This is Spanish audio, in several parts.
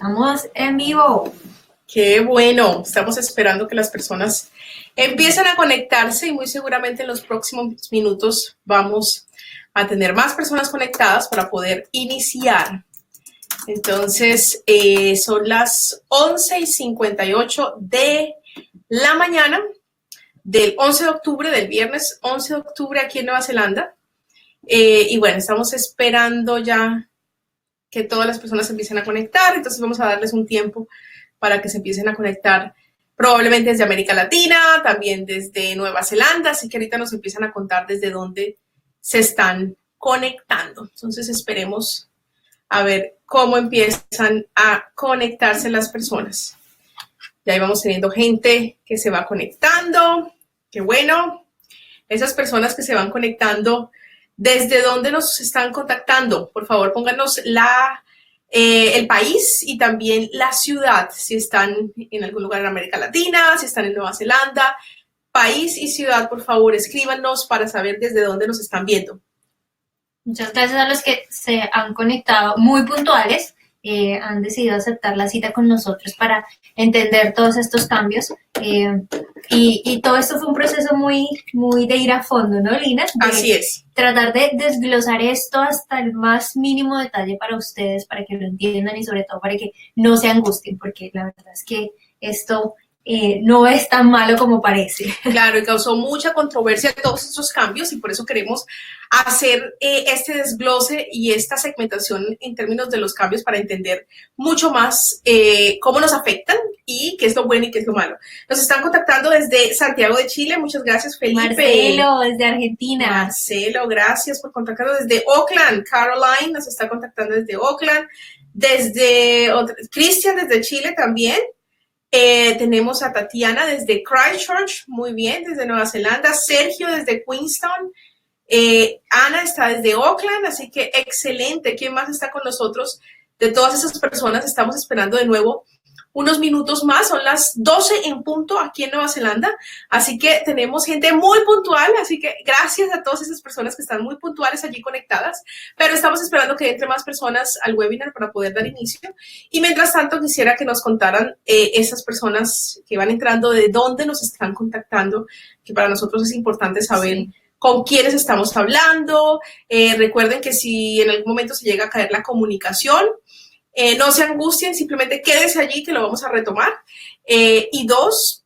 Estamos en vivo. Qué bueno, estamos esperando que las personas empiecen a conectarse y muy seguramente en los próximos minutos vamos a tener más personas conectadas para poder iniciar. Entonces, son las 11:58 de la mañana del 11 de octubre, del viernes 11 de octubre aquí en Nueva Zelanda. Y bueno, estamos esperando ya que todas las personas se empiecen a conectar, entonces vamos a darles un tiempo para que se empiecen a conectar, probablemente desde América Latina, también desde Nueva Zelanda, así que ahorita nos empiezan a contar desde dónde se están conectando. Entonces esperemos a ver cómo empiezan a conectarse las personas. Ya ahí vamos teniendo gente que se va conectando, qué bueno. Esas personas que se van conectando, ¿desde dónde nos están contactando? Por favor, pónganos el país y también la ciudad, si están en algún lugar en América Latina, si están en Nueva Zelanda. País y ciudad, por favor, escríbanos para saber desde dónde nos están viendo. Muchas gracias a los que se han conectado muy puntuales, han decidido aceptar la cita con nosotros para entender todos estos cambios. Y todo esto fue un proceso muy de ir a fondo, ¿no, Lina? Así es. Tratar de desglosar esto hasta el más mínimo detalle para ustedes, para que lo entiendan y sobre todo para que no se angustien, porque la verdad es que esto no es tan malo como parece. Claro, y causó mucha controversia todos estos cambios y por eso queremos hacer este desglose y esta segmentación en términos de los cambios para entender mucho más cómo nos afectan y qué es lo bueno y qué es lo malo. Nos están contactando desde Santiago de Chile, muchas gracias, Felipe. Marcelo, desde Argentina. Marcelo, gracias por contactarnos desde Auckland. Caroline nos está contactando desde Auckland. Cristian desde Chile también. Tenemos a Tatiana desde Christchurch, muy bien, desde Nueva Zelanda. Sergio desde Queenstown. Ana está desde Auckland, así que excelente. ¿Quién más está con nosotros? De todas esas personas estamos esperando de nuevo unos minutos más. Son las 12 en punto aquí en Nueva Zelanda, así que tenemos gente muy puntual, así que gracias a todas esas personas que están muy puntuales allí conectadas, pero estamos esperando que entre más personas al webinar para poder dar inicio. Y mientras tanto quisiera que nos contaran esas personas que van entrando de dónde nos están contactando, que para nosotros es importante saber sí, con quiénes estamos hablando. Recuerden que si en algún momento se llega a caer la comunicación, no se angustien, simplemente quédense allí que lo vamos a retomar. Y dos,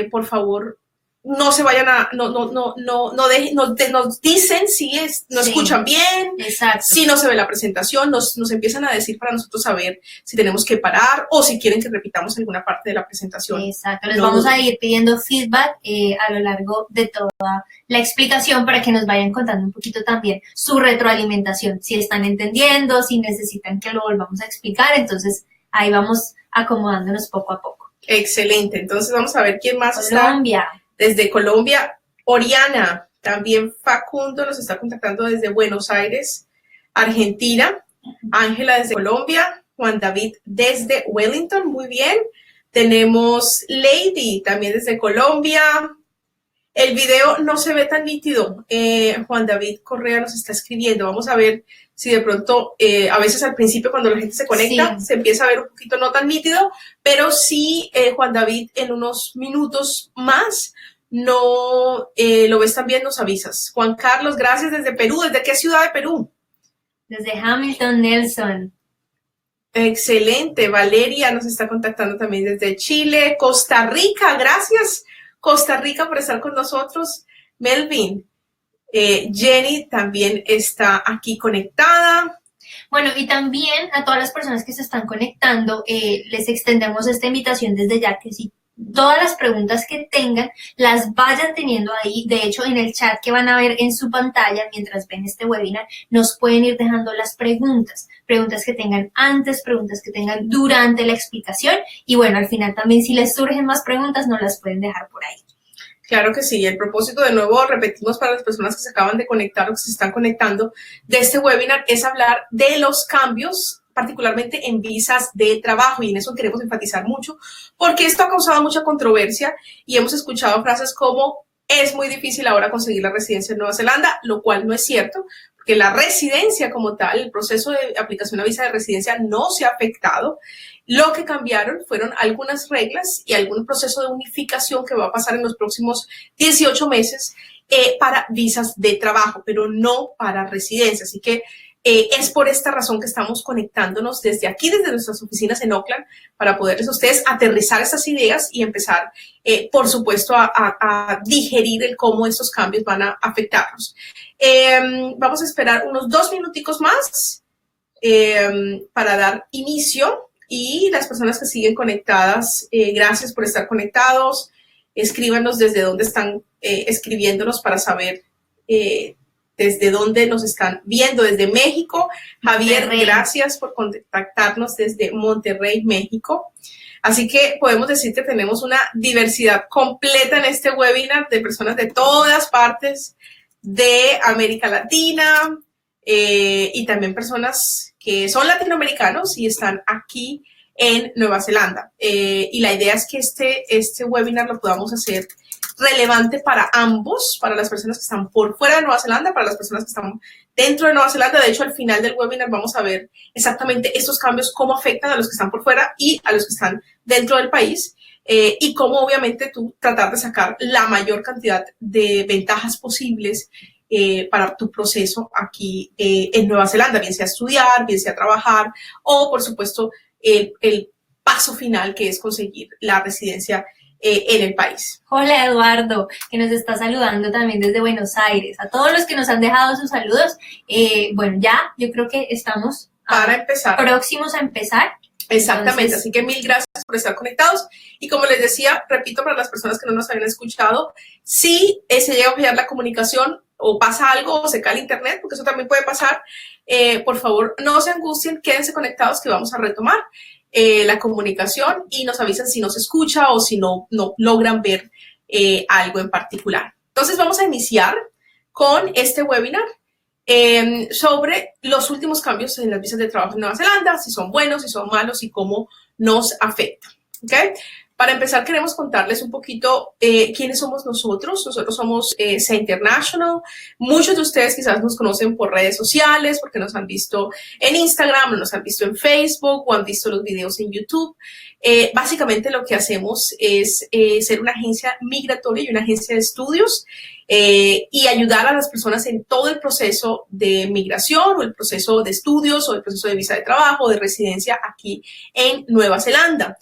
por favor, no se vayan a, nos dicen si no sí, escuchan bien, exacto, si no se ve la presentación, nos empiezan a decir para nosotros saber si tenemos que parar o si quieren que repitamos alguna parte de la presentación. Exacto, les vamos a ir pidiendo feedback a lo largo de toda la explicación para que nos vayan contando un poquito también su retroalimentación, si están entendiendo, si necesitan que lo volvamos a explicar, entonces ahí vamos acomodándonos poco a poco. Excelente, entonces vamos a ver quién más Colombia. está. Desde Colombia, Oriana, también Facundo nos está contactando desde Buenos Aires, Argentina. Ángela desde Colombia, Juan David desde Wellington, muy bien. Tenemos Lady también desde Colombia. El video no se ve tan nítido. Juan David Correa nos está escribiendo. Vamos a ver si de pronto, a veces al principio cuando la gente se conecta, sí, se empieza a ver un poquito no tan nítido, pero sí, Juan David, en unos minutos más, no lo ves también, nos avisas. Juan Carlos, gracias desde Perú. ¿Desde qué ciudad de Perú? Desde Hamilton, Nelson. Excelente. Valeria nos está contactando también desde Chile. Costa Rica, gracias. Costa Rica por estar con nosotros. Melvin, Jenny también está aquí conectada. Bueno, y también a todas las personas que se están conectando, les extendemos esta invitación desde ya, que si todas las preguntas que tengan las vayan teniendo ahí. De hecho, en el chat que van a ver en su pantalla mientras ven este webinar, nos pueden ir dejando las preguntas que tengan antes, preguntas que tengan durante la explicación. Y bueno, al final también si les surgen más preguntas, nos las pueden dejar por ahí. Claro que sí. El propósito, de nuevo, repetimos para las personas que se acaban de conectar o que se están conectando de este webinar, es hablar de los cambios particularmente en visas de trabajo, y en eso queremos enfatizar mucho, porque esto ha causado mucha controversia y hemos escuchado frases como es muy difícil ahora conseguir la residencia en Nueva Zelanda, lo cual no es cierto, porque la residencia como tal, el proceso de aplicación a visa de residencia no se ha afectado. Lo que cambiaron fueron algunas reglas y algún proceso de unificación que va a pasar en los próximos 18 meses para visas de trabajo, pero no para residencia. Así que es por esta razón que estamos conectándonos desde aquí, desde nuestras oficinas en Oakland, para poderles a ustedes aterrizar estas ideas y empezar, por supuesto, a digerir el cómo estos cambios van a afectarnos. Vamos a esperar unos 2 minuticos más para dar inicio. Y las personas que siguen conectadas, gracias por estar conectados. Escríbanos desde dónde están escribiéndonos para saber desde dónde nos están viendo. Desde México, Javier, Monterrey. Gracias por contactarnos desde Monterrey, México. Así que podemos decir que tenemos una diversidad completa en este webinar de personas de todas partes de América Latina y también personas que son latinoamericanos y están aquí en Nueva Zelanda. Y la idea es que este webinar lo podamos hacer relevante para ambos, para las personas que están por fuera de Nueva Zelanda, para las personas que están dentro de Nueva Zelanda. De hecho, al final del webinar vamos a ver exactamente estos cambios, cómo afectan a los que están por fuera y a los que están dentro del país. Y cómo obviamente tú tratar de sacar la mayor cantidad de ventajas posibles para tu proceso aquí en Nueva Zelanda, bien sea estudiar, bien sea trabajar o, por supuesto, el paso final que es conseguir la residencia en el país. Hola Eduardo, que nos está saludando también desde Buenos Aires. A todos los que nos han dejado sus saludos, bueno, ya yo creo que estamos para empezar, próximos a empezar. Exactamente, Entonces, así que mil gracias por estar conectados. Y como les decía, repito para las personas que no nos habían escuchado, si se llega a fallar la comunicación o pasa algo o se cae el internet, porque eso también puede pasar, por favor no se angustien, quédense conectados que vamos a retomar la comunicación y nos avisan si no se escucha o si no logran ver algo en particular. Entonces vamos a iniciar con este webinar sobre los últimos cambios en las visas de trabajo en Nueva Zelanda, si son buenos, si son malos y cómo nos afecta. ¿Okay? Para empezar, queremos contarles un poquito quiénes somos nosotros. Nosotros somos SEA International. Muchos de ustedes quizás nos conocen por redes sociales, porque nos han visto en Instagram, nos han visto en Facebook o han visto los videos en YouTube. Básicamente lo que hacemos es ser una agencia migratoria y una agencia de estudios y ayudar a las personas en todo el proceso de migración o el proceso de estudios o el proceso de visa de trabajo o de residencia aquí en Nueva Zelanda.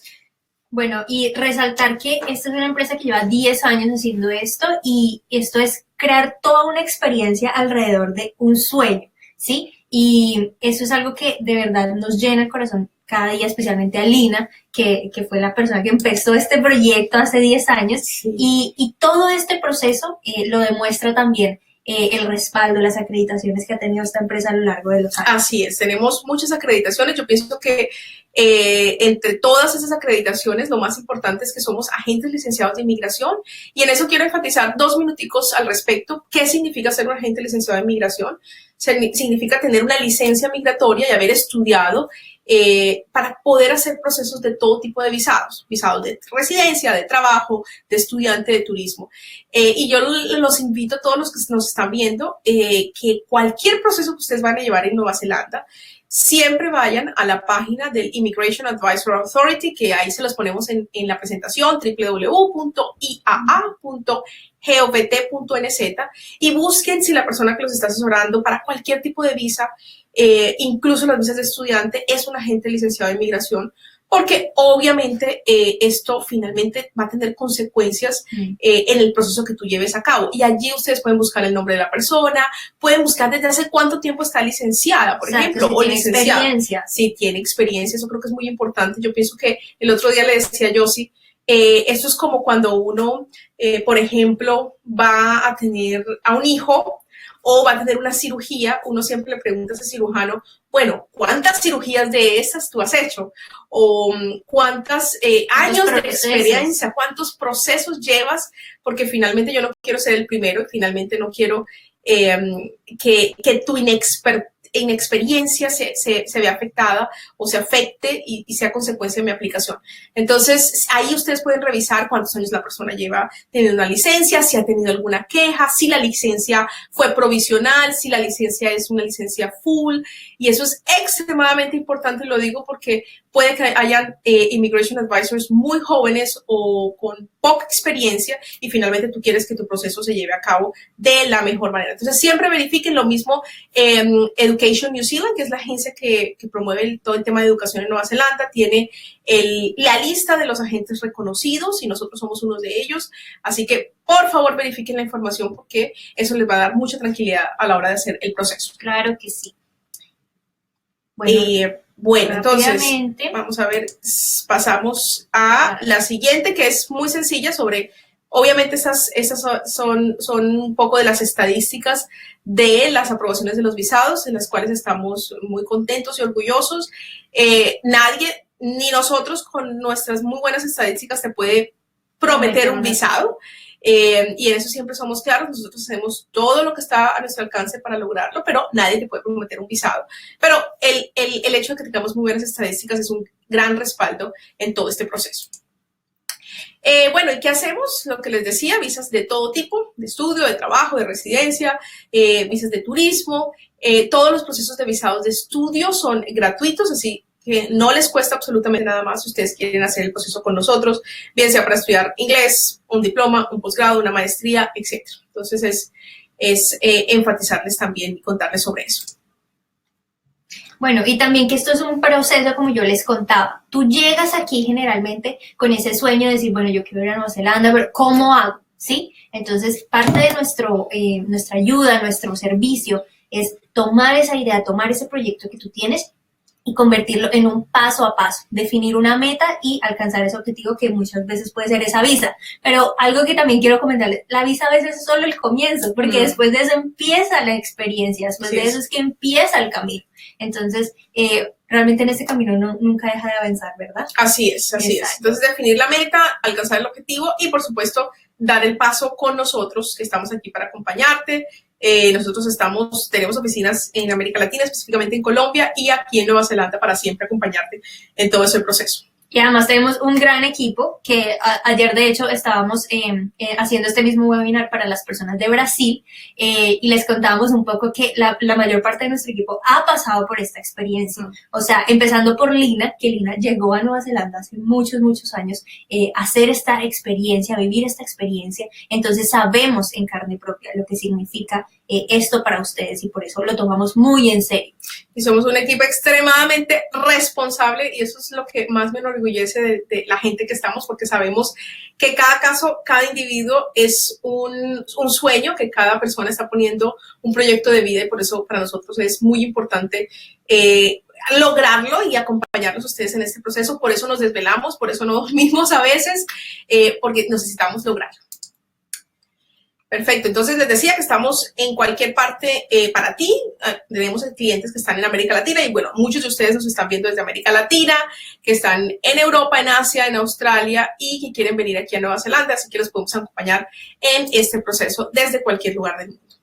Bueno, y resaltar que esta es una empresa que lleva 10 años haciendo esto y esto es crear toda una experiencia alrededor de un sueño, ¿sí? Y eso es algo que de verdad nos llena el corazón cada día, especialmente a Lina, que fue la persona que empezó este proyecto hace 10 años. Sí. Y todo este proceso lo demuestra también el respaldo, las acreditaciones que ha tenido esta empresa a lo largo de los años. Así es, tenemos muchas acreditaciones. Yo pienso que entre todas esas acreditaciones, lo más importante es que somos agentes licenciados de inmigración y en eso quiero enfatizar 2 minuticos al respecto. ¿Qué significa ser un agente licenciado de inmigración? Significa tener una licencia migratoria y haber estudiado para poder hacer procesos de todo tipo de visados, visados de residencia, de trabajo, de estudiante, de turismo. Y yo los invito a todos los que nos están viendo que cualquier proceso que ustedes van a llevar en Nueva Zelanda, siempre vayan a la página del Immigration Advisory Authority, que ahí se los ponemos en la presentación, www.iaa.govt.nz, y busquen si la persona que los está asesorando para cualquier tipo de visa, incluso las visas de estudiante, es un agente licenciado de inmigración, porque obviamente esto finalmente va a tener consecuencias en el proceso que tú lleves a cabo. Y allí ustedes pueden buscar el nombre de la persona, pueden buscar desde hace cuánto tiempo está licenciada, por ejemplo, si o tiene licenciada. Experiencia. Si tiene experiencia, eso creo que es muy importante. Yo pienso que el otro día le decía a Josie, esto es como cuando uno, por ejemplo, va a tener a un hijo o va a tener una cirugía, uno siempre le pregunta a ese cirujano, bueno, ¿cuántas cirugías de esas tú has hecho? O ¿cuántos años de experiencia, cuántos procesos llevas? Porque finalmente yo no quiero ser el primero, finalmente no quiero que tu inexperiencia se ve afectada o se afecte y sea consecuencia de mi aplicación. Entonces, ahí ustedes pueden revisar cuántos años la persona lleva teniendo una licencia, si ha tenido alguna queja, si la licencia fue provisional, si la licencia es una licencia full, y eso es extremadamente importante, lo digo porque puede que hayan immigration advisors muy jóvenes o con poca experiencia y finalmente tú quieres que tu proceso se lleve a cabo de la mejor manera. Entonces, siempre verifiquen lo mismo. Education New Zealand, que es la agencia que promueve todo el tema de educación en Nueva Zelanda, tiene la lista de los agentes reconocidos y nosotros somos uno de ellos. Así que, por favor, verifiquen la información porque eso les va a dar mucha tranquilidad a la hora de hacer el proceso. Claro que sí. Bueno, entonces, vamos a ver, pasamos a la siguiente, que es muy sencilla sobre, obviamente estas son un poco de las estadísticas de las aprobaciones de los visados, en las cuales estamos muy contentos y orgullosos. Nadie, ni nosotros con nuestras muy buenas estadísticas, te puede prometer un visado. Y en eso siempre somos claros, nosotros hacemos todo lo que está a nuestro alcance para lograrlo, pero nadie te puede prometer un visado. Pero el hecho de que tengamos muy buenas estadísticas es un gran respaldo en todo este proceso. Bueno, ¿y qué hacemos? Lo que les decía, visas de todo tipo, de estudio, de trabajo, de residencia, visas de turismo. Todos los procesos de visados de estudio son gratuitos, así que no les cuesta absolutamente nada más si ustedes quieren hacer el proceso con nosotros, bien sea para estudiar inglés, un diploma, un posgrado, una maestría, etc. Entonces, es enfatizarles también y contarles sobre eso. Bueno, y también que esto es un proceso, como yo les contaba. Tú llegas aquí generalmente con ese sueño de decir, bueno, yo quiero ir a Nueva Zelanda, pero ¿cómo hago? ¿Sí? Entonces, parte de nuestra ayuda, nuestro servicio, es tomar esa idea, tomar ese proyecto que tú tienes y convertirlo en un paso a paso, definir una meta y alcanzar ese objetivo que muchas veces puede ser esa visa. Pero algo que también quiero comentarles, la visa a veces es solo el comienzo, porque después de eso empieza la experiencia, después de eso es que empieza el camino. Entonces, realmente en este camino nunca deja de avanzar, ¿verdad? Así es, así es. Entonces, definir la meta, alcanzar el objetivo y, por supuesto, dar el paso con nosotros, que estamos aquí para acompañarte. Nosotros tenemos oficinas en América Latina, específicamente en Colombia y aquí en Nueva Zelanda para siempre acompañarte en todo ese proceso. Y además tenemos un gran equipo que ayer de hecho estábamos haciendo este mismo webinar para las personas de Brasil y les contábamos un poco que la mayor parte de nuestro equipo ha pasado por esta experiencia. O sea, empezando por Lina, que Lina llegó a Nueva Zelanda hace muchos años a hacer esta experiencia, a vivir esta experiencia. Entonces sabemos en carne propia lo que significa esto para ustedes y por eso lo tomamos muy en serio. Y somos un equipo extremadamente responsable y eso es lo que más me enorgullece de la gente que estamos, porque sabemos que cada caso, cada individuo es un sueño, que cada persona está poniendo un proyecto de vida y por eso para nosotros es muy importante lograrlo y acompañarlos a ustedes en este proceso. Por eso nos desvelamos, por eso no dormimos a veces, porque necesitamos lograrlo. Perfecto, entonces les decía que estamos en cualquier parte para ti. Tenemos clientes que están en América Latina y bueno, muchos de ustedes nos están viendo desde América Latina, que están en Europa, en Asia, en Australia y que quieren venir aquí a Nueva Zelanda, así que los podemos acompañar en este proceso desde cualquier lugar del mundo.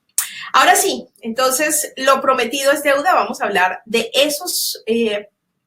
Ahora sí, entonces lo prometido es deuda. Vamos a hablar de esos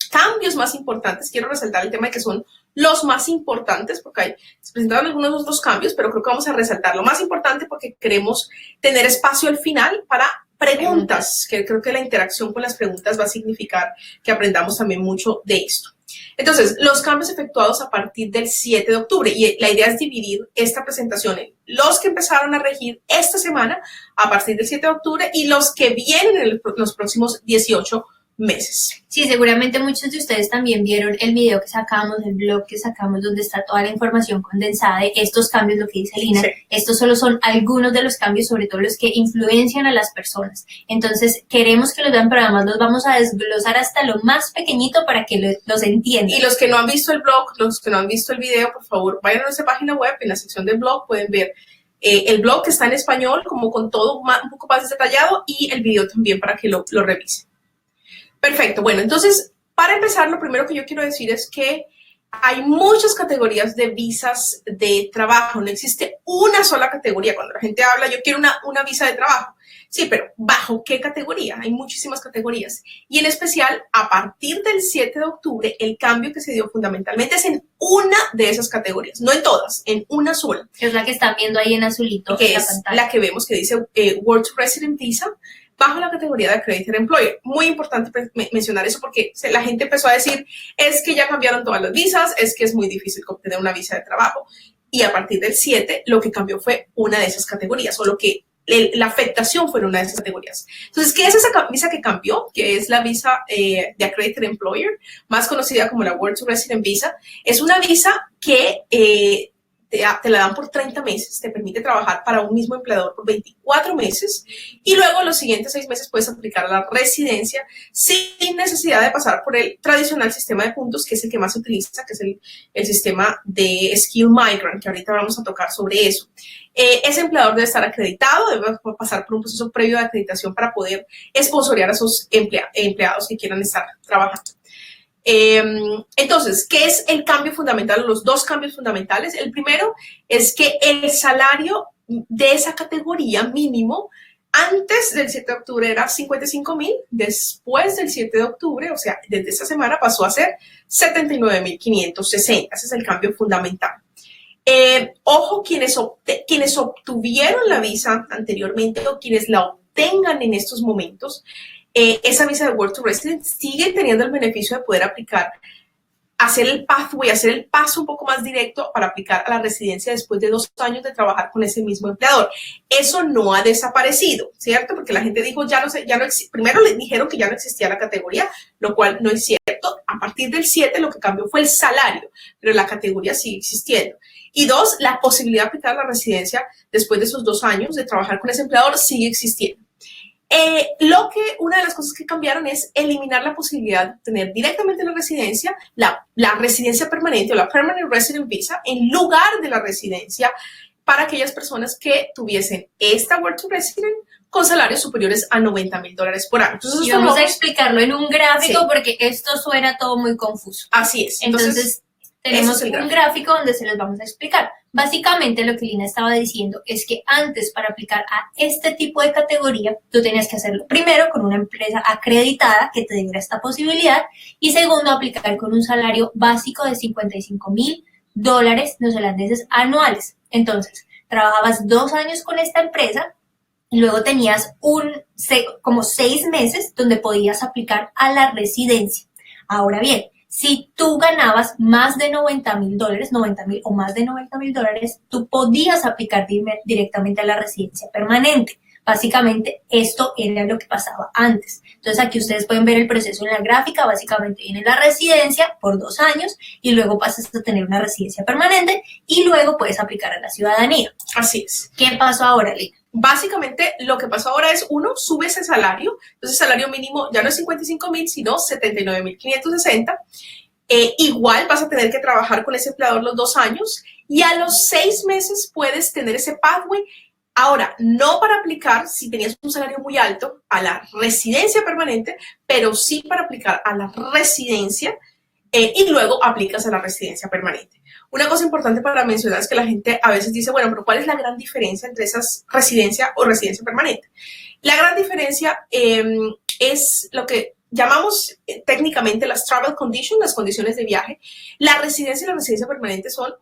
cambios más importantes. Quiero resaltar el tema de que son los más importantes, porque se presentaron algunos otros cambios, pero creo que vamos a resaltar lo más importante porque queremos tener espacio al final para preguntas, que creo que la interacción con las preguntas va a significar que aprendamos también mucho de esto. Entonces, los cambios efectuados a partir del 7 de octubre, y la idea es dividir esta presentación en los que empezaron a regir esta semana a partir del 7 de octubre y los que vienen en los próximos 18 meses. Sí, seguramente muchos de ustedes también vieron el video que sacamos, el blog que sacamos, donde está toda la información condensada de estos cambios, lo que dice Lina. Sí. Estos solo son algunos de los cambios, sobre todo los que influencian a las personas. Entonces, queremos que los vean, pero además los vamos a desglosar hasta lo más pequeñito para que los entiendan. Y los que no han visto el blog, los que no han visto el video, por favor, vayan a nuestra página web, en la sección del blog pueden ver el blog que está en español, como con todo un poco más detallado, y el video también para que lo revisen. Perfecto. Bueno, entonces, para empezar, lo primero que yo quiero decir es que hay muchas categorías de visas de trabajo. No existe una sola categoría. Cuando la gente habla, yo quiero una visa de trabajo, Sí, pero ¿bajo qué categoría? Hay muchísimas categorías. Y en especial, a partir del 7 de octubre, el cambio que se dio fundamentalmente es en una de esas categorías, no en todas, en una sola. Es la que están viendo ahí en azulito que en la es pantalla. la que vemos que dice Work Resident Visa, bajo la categoría de Accredited Employer. Muy importante mencionar eso porque la gente empezó a decir, es que ya cambiaron todas las visas, es que es muy difícil obtener una visa de trabajo. Y a partir del 7, lo que cambió fue una de esas categorías, o lo que la afectación fue una de esas categorías. Entonces, ¿qué es esa visa que cambió? Que es la visa de Accredited Employer, más conocida como la Work Resident Visa. Es una visa que te la dan por 30 meses, te permite trabajar para un mismo empleador por 24 meses y luego los siguientes 6 meses puedes aplicar a la residencia sin necesidad de pasar por el tradicional sistema de puntos, que es el que más se utiliza, que es el sistema de Skill Migrant, que ahorita vamos a tocar sobre eso. Ese empleador debe estar acreditado, debe pasar por un proceso previo de acreditación para poder sponsorear a esos empleados que quieran estar trabajando. Entonces, ¿qué es el cambio fundamental? Los dos cambios fundamentales. El primero es que el salario de esa categoría mínimo antes del 7 de octubre era 55,000, después del 7 de octubre, o sea, desde esta semana pasó a ser 79,560. Ese es el cambio fundamental. Ojo, quienes obtuvieron la visa anteriormente o quienes la obtengan en estos momentos, esa visa de Work to Resident sigue teniendo el beneficio de poder aplicar, hacer el pathway, hacer el paso un poco más directo para aplicar a la residencia después de 2 años de trabajar con ese mismo empleador. Eso no ha desaparecido, ¿cierto? Porque la gente dijo, primero le dijeron que ya no existía la categoría, lo cual no es cierto. A partir del 7 lo que cambió fue el salario, pero la categoría sigue existiendo. Y 2, la posibilidad de aplicar a la residencia después de esos 2 años de trabajar con ese empleador sigue existiendo. Una de las cosas que cambiaron es eliminar la posibilidad de tener directamente la residencia, la residencia permanente o la Permanent Resident Visa en lugar de la residencia para aquellas personas que tuviesen esta Work to Resident con salarios superiores a $90,000 por año. Entonces, y vamos a explicarlo en un gráfico, sí, porque esto suena todo muy confuso. Así es. Entonces tenemos un gráfico donde se los vamos a explicar. Básicamente lo que Lina estaba diciendo es que antes para aplicar a este tipo de categoría, tú tenías que hacerlo primero con una empresa acreditada que te diera esta posibilidad y segundo aplicar con un salario básico de $55,000 neozelandeses anuales. Entonces, trabajabas 2 años con esta empresa y luego tenías como 6 meses donde podías aplicar a la residencia. Ahora bien, si tú ganabas más de $90,000, 90,000 o más de $90,000, tú podías aplicar directamente a la residencia permanente. Básicamente, esto era lo que pasaba antes. Entonces, aquí ustedes pueden ver el proceso en la gráfica. Básicamente, viene la residencia por 2 años y luego pasas a tener una residencia permanente y luego puedes aplicar a la ciudadanía. Así es. ¿Qué pasó ahora, Lina? Básicamente, lo que pasó ahora es, sube ese salario. Entonces, el salario mínimo ya no es 55,000, sino 79,560. Igual vas a tener que trabajar con ese empleador los 2 años y a los 6 meses puedes tener ese pathway. Ahora, no para aplicar si tenías un salario muy alto a la residencia permanente, pero sí para aplicar a la residencia y luego aplicas a la residencia permanente. Una cosa importante para mencionar es que la gente a veces dice, bueno, pero ¿cuál es la gran diferencia entre esas residencia o residencia permanente? La gran diferencia es lo que llamamos técnicamente las travel conditions, las condiciones de viaje. La residencia y la residencia permanente son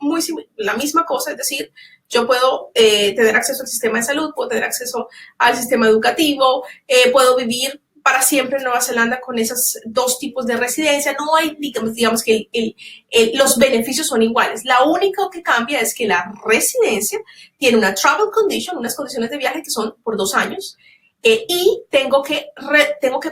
la misma cosa, es decir, yo puedo tener acceso al sistema de salud, puedo tener acceso al sistema educativo, puedo vivir para siempre en Nueva Zelanda con esos 2 tipos de residencia. No hay, digamos que los beneficios son iguales. La única que cambia es que la residencia tiene una travel condition, unas condiciones de viaje que son por 2 años, y tengo que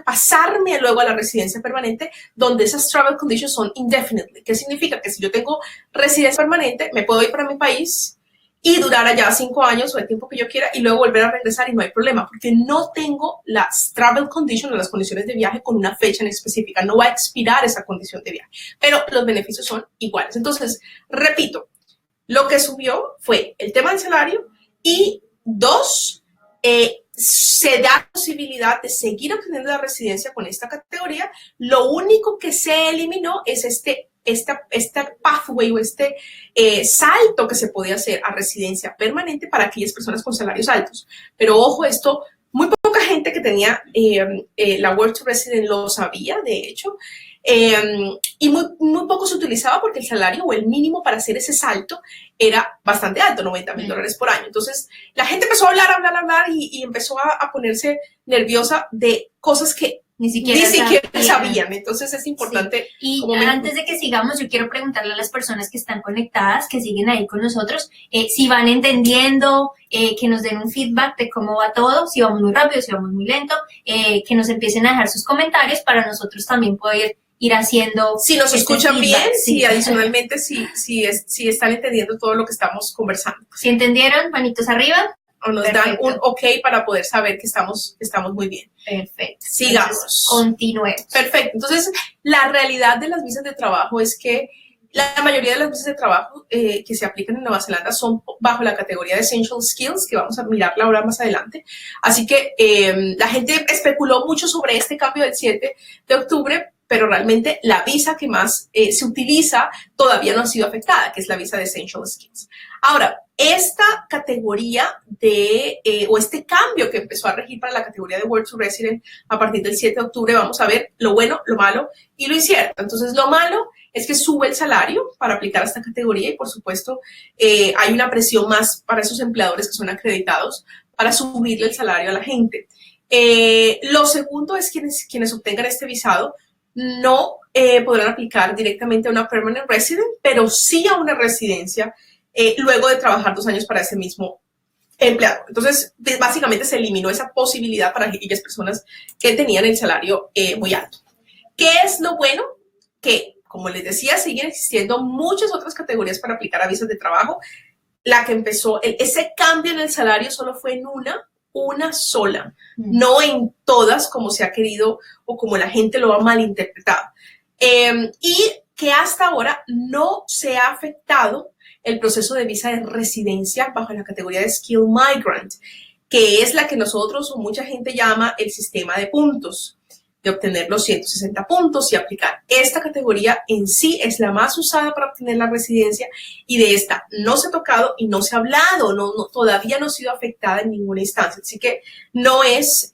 pasarme luego a la residencia permanente, donde esas travel conditions son indefinitely. ¿Qué significa? Que si yo tengo residencia permanente, me puedo ir para mi país y durar allá 5 años o el tiempo que yo quiera y luego volver a regresar y no hay problema, porque no tengo las travel conditions o las condiciones de viaje con una fecha en específica. No va a expirar esa condición de viaje, pero los beneficios son iguales. Entonces, repito, lo que subió fue el tema del salario y 2, se da posibilidad de seguir obteniendo la residencia con esta categoría. Lo único que se eliminó es este pathway o salto que se podía hacer a residencia permanente para aquellas personas con salarios altos. Pero ojo, esto Muy poca gente que tenía la Work to Resident lo sabía, de hecho, y muy poco se utilizaba porque el salario o el mínimo para hacer ese salto era bastante alto, $90,000 por año. Entonces, la gente empezó a hablar y empezó a ponerse nerviosa de cosas que ni siquiera sabían. Entonces es importante. Sí. Y antes de que sigamos, yo quiero preguntarle a las personas que están conectadas, que siguen ahí con nosotros, si van entendiendo, que nos den un feedback de cómo va todo, si vamos muy rápido, si vamos muy lento, que nos empiecen a dejar sus comentarios para nosotros también poder ir haciendo. Si nos escuchan feedback, bien, sí. Si adicionalmente si están entendiendo todo lo que estamos conversando. Si entendieron, manitos arriba. O nos dan un ok para poder saber que estamos muy bien. Perfecto. Sigamos. Entonces, continuemos. Perfecto. Entonces, la realidad de las visas de trabajo es que la mayoría de las visas de trabajo que se aplican en Nueva Zelanda son bajo la categoría de Essential Skills, que vamos a mirarla ahora más adelante. Así que la gente especuló mucho sobre este cambio del 7 de octubre, pero realmente la visa que más se utiliza todavía no ha sido afectada, que es la visa de Essential Skills. Ahora, esta categoría o este cambio que empezó a regir para la categoría de Work to Resident a partir del 7 de octubre, vamos a ver lo bueno, lo malo y lo incierto. Entonces, lo malo es que sube el salario para aplicar a esta categoría y, por supuesto, hay una presión más para esos empleadores que son acreditados para subirle el salario a la gente. Lo segundo es quienes obtengan este visado no podrán aplicar directamente a una Permanent Resident, pero sí a una residencia luego de trabajar 2 años para ese mismo empleado. Entonces, básicamente se eliminó esa posibilidad para aquellas personas que tenían el salario muy alto. ¿Qué es lo bueno? Que, como les decía, siguen existiendo muchas otras categorías para aplicar a visas de trabajo. La que empezó, ese cambio en el salario solo fue en una sola, no en todas como se ha querido o como la gente lo ha malinterpretado. Y que hasta ahora no se ha afectado el proceso de visa de residencia bajo la categoría de Skilled Migrant, que es la que nosotros o mucha gente llama el sistema de puntos, de obtener los 160 puntos y aplicar. Esta categoría en sí es la más usada para obtener la residencia y de esta no se ha tocado y no se ha hablado, todavía no ha sido afectada en ninguna instancia. Así que no es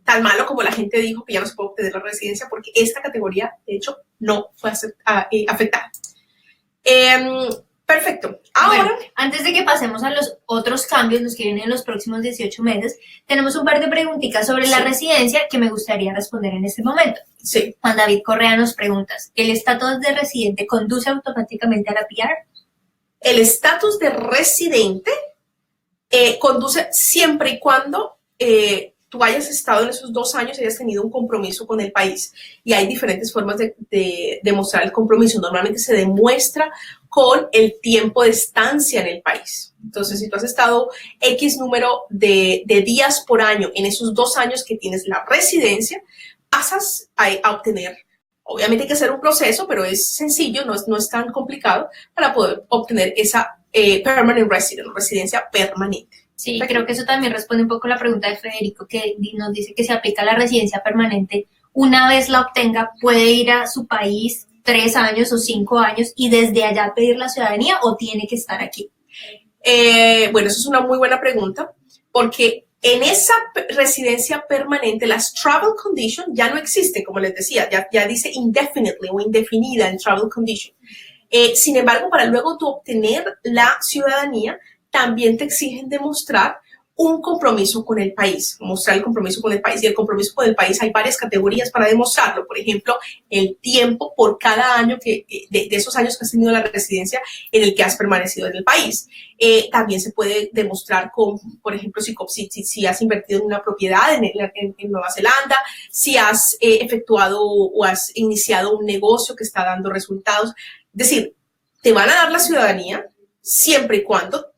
tan malo como la gente dijo que ya no se puede obtener la residencia porque esta categoría, de hecho, no fue afectada. Perfecto. Ahora, bueno, antes de que pasemos a los otros cambios, los que vienen en los próximos 18 meses, tenemos un par de preguntitas sobre la residencia que me gustaría responder en este momento. Sí. Juan David Correa nos pregunta, ¿el estatus de residente conduce automáticamente a la PR? El estatus de residente conduce siempre y cuando tú hayas estado en esos 2 años y hayas tenido un compromiso con el país. Y hay diferentes formas de demostrar el compromiso. Normalmente se demuestra con el tiempo de estancia en el país. Entonces, si tú has estado X número de días por año en esos 2 años que tienes la residencia, pasas a obtener. Obviamente hay que hacer un proceso, pero es sencillo, no es tan complicado para poder obtener esa permanent resident, residencia permanente. Sí, creo que eso también responde un poco a la pregunta de Federico, que nos dice que se aplica la residencia permanente. Una vez la obtenga, ¿puede ir a su país 3 años o 5 años y desde allá pedir la ciudadanía o tiene que estar aquí? Bueno, eso es una muy buena pregunta, porque en esa residencia permanente, las travel conditions ya no existen, como les decía, ya dice indefinitely o indefinida en travel condition. Sin embargo, para luego tú obtener la ciudadanía, también te exigen demostrar un compromiso con el país, mostrar el compromiso con el país. Y el compromiso con el país hay varias categorías para demostrarlo. Por ejemplo, el tiempo por cada año de esos años que has tenido la residencia en el que has permanecido en el país. También se puede demostrar con, por ejemplo, si has invertido en una propiedad en Nueva Zelanda, si has efectuado o has iniciado un negocio que está dando resultados. Es decir, te van a dar la ciudadanía siempre y cuando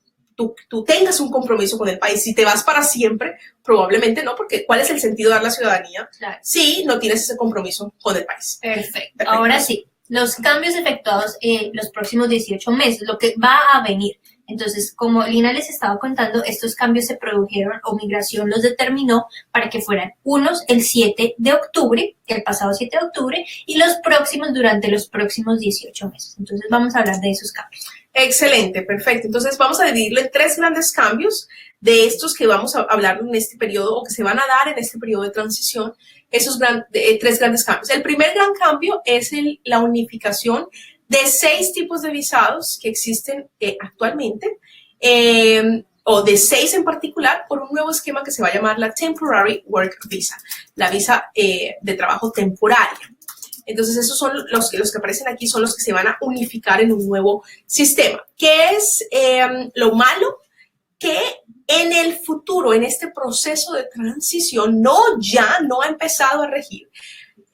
tú tengas un compromiso con el país. Si te vas para siempre, probablemente no, porque ¿cuál es el sentido de dar la ciudadanía? Claro. Si no tienes ese compromiso con el país. Perfecto. Ahora sí, los cambios efectuados en los próximos 18 meses, lo que va a venir. Entonces, como Lina les estaba contando, estos cambios se produjeron o Migración los determinó para que fueran unos el 7 de octubre, el pasado 7 de octubre, y los próximos durante los próximos 18 meses. Entonces, vamos a hablar de esos cambios. Excelente, perfecto. Entonces vamos a dividirlo en tres grandes cambios de estos que vamos a hablar en este periodo o que se van a dar en este periodo de transición, tres grandes cambios. El primer gran cambio es la unificación de 6 tipos de visados que existen actualmente, o de 6 en particular, por un nuevo esquema que se va a llamar la Temporary Work Visa, la visa de trabajo temporario. Entonces, esos son los que aparecen aquí, son los que se van a unificar en un nuevo sistema. ¿Qué es lo malo? Que en el futuro, en este proceso de transición, no ha empezado a regir.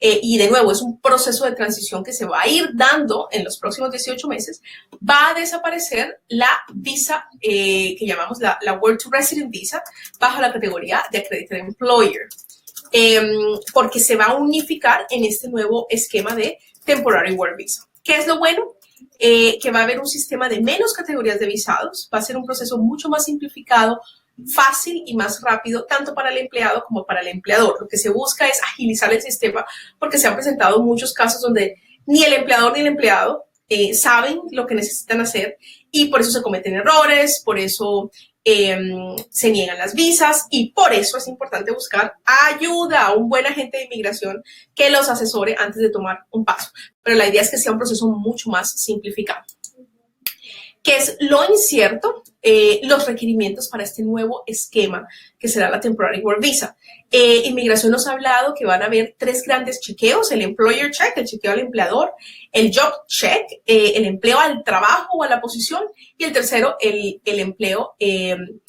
Y de nuevo, es un proceso de transición que se va a ir dando en los próximos 18 meses, va a desaparecer la visa que llamamos la Work to Resident Visa bajo la categoría de Accredited Employer. Porque se va a unificar en este nuevo esquema de Temporary Work Visa. ¿Qué es lo bueno? Que va a haber un sistema de menos categorías de visados, va a ser un proceso mucho más simplificado, fácil y más rápido, tanto para el empleado como para el empleador. Lo que se busca es agilizar el sistema porque se han presentado muchos casos donde ni el empleador ni el empleado saben lo que necesitan hacer y por eso se cometen errores, por eso se niegan las visas y por eso es importante buscar ayuda a un buen agente de inmigración que los asesore antes de tomar un paso. Pero la idea es que sea un proceso mucho más simplificado. ¿Qué es lo incierto? Los requerimientos para este nuevo esquema que será la Temporary Work Visa. Inmigración nos ha hablado que van a haber 3 grandes chequeos: el Employer Check, el chequeo al empleador; el Job Check, el empleo al trabajo o a la posición; y el tercero, el empleo el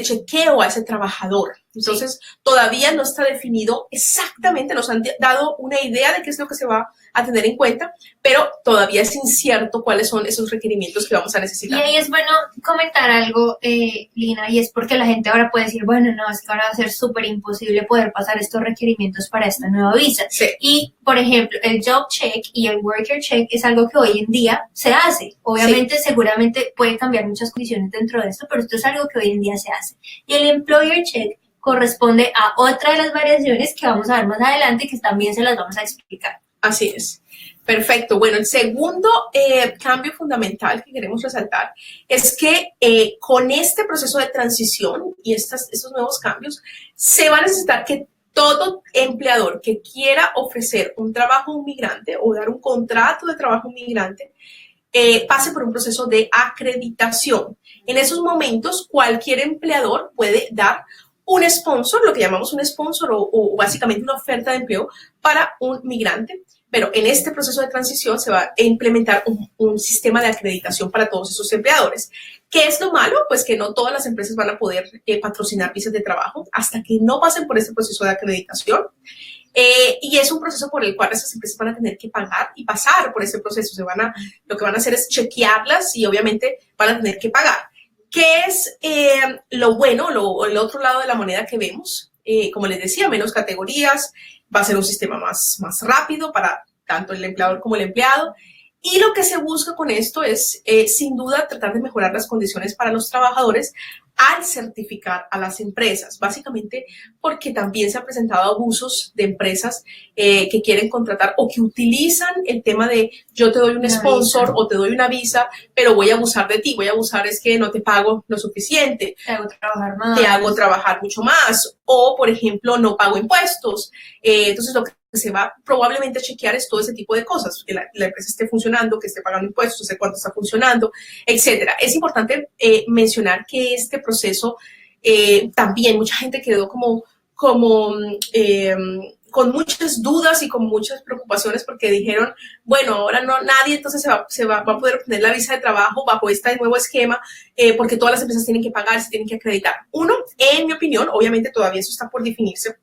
chequeo a ese trabajador. Entonces, todavía no está definido exactamente, nos han dado una idea de qué es lo que se va a tener en cuenta, pero todavía es incierto cuáles son esos requerimientos que vamos a necesitar. Y ahí es bueno comentar algo, Lina, y es porque la gente ahora puede decir, bueno, no, es que ahora va a ser súper imposible poder pasar estos requerimientos para esta nueva visa. Sí. Y, por ejemplo, el Job Check y el Worker Check es algo que hoy en día se hace. Obviamente, seguramente puede cambiar muchas condiciones dentro de esto, pero esto es algo que hoy en día se hace. Y el Employer Check corresponde a otra de las variaciones que vamos a ver más adelante y que también se las vamos a explicar. Así es. Perfecto. Bueno, el segundo cambio fundamental que queremos resaltar es que con este proceso de transición y estos nuevos cambios, se va a necesitar que todo empleador que quiera ofrecer un trabajo a un migrante o dar un contrato de trabajo a un migrante pase por un proceso de acreditación. En esos momentos, cualquier empleador puede dar un sponsor, lo que llamamos un sponsor o básicamente una oferta de empleo para un migrante, pero en este proceso de transición se va a implementar un sistema de acreditación para todos esos empleadores. ¿Qué es lo malo? Pues que no todas las empresas van a poder patrocinar visas de trabajo hasta que no pasen por este proceso de acreditación. Y es un proceso por el cual esas empresas van a tener que pagar y pasar por ese proceso. Lo que van a hacer es chequearlas y obviamente van a tener que pagar. ¿Qué es lo bueno, el otro lado de la moneda que vemos? Como les decía, menos categorías, va a ser un sistema más rápido para tanto el empleador como el empleado. Y lo que se busca con esto es, sin duda, tratar de mejorar las condiciones para los trabajadores al certificar a las empresas, básicamente porque también se han presentado abusos de empresas que quieren contratar o que utilizan el tema de yo te doy un sponsor o te doy una visa, pero voy a abusar de ti, voy a abusar es que no te pago lo suficiente, te hago trabajar más, te hago trabajar mucho más, o por ejemplo no pago impuestos. Entonces lo que se va probablemente a chequear es todo ese tipo de cosas, que la empresa esté funcionando, que esté pagando impuestos, sé cuánto está funcionando, etcétera. Es importante mencionar que este proceso también mucha gente quedó con muchas dudas y con muchas preocupaciones porque dijeron, bueno, ahora no nadie entonces se va a poder obtener la visa de trabajo bajo este nuevo esquema porque todas las empresas tienen que pagar, se tienen que acreditar. Uno, en mi opinión, obviamente todavía eso está por definirse,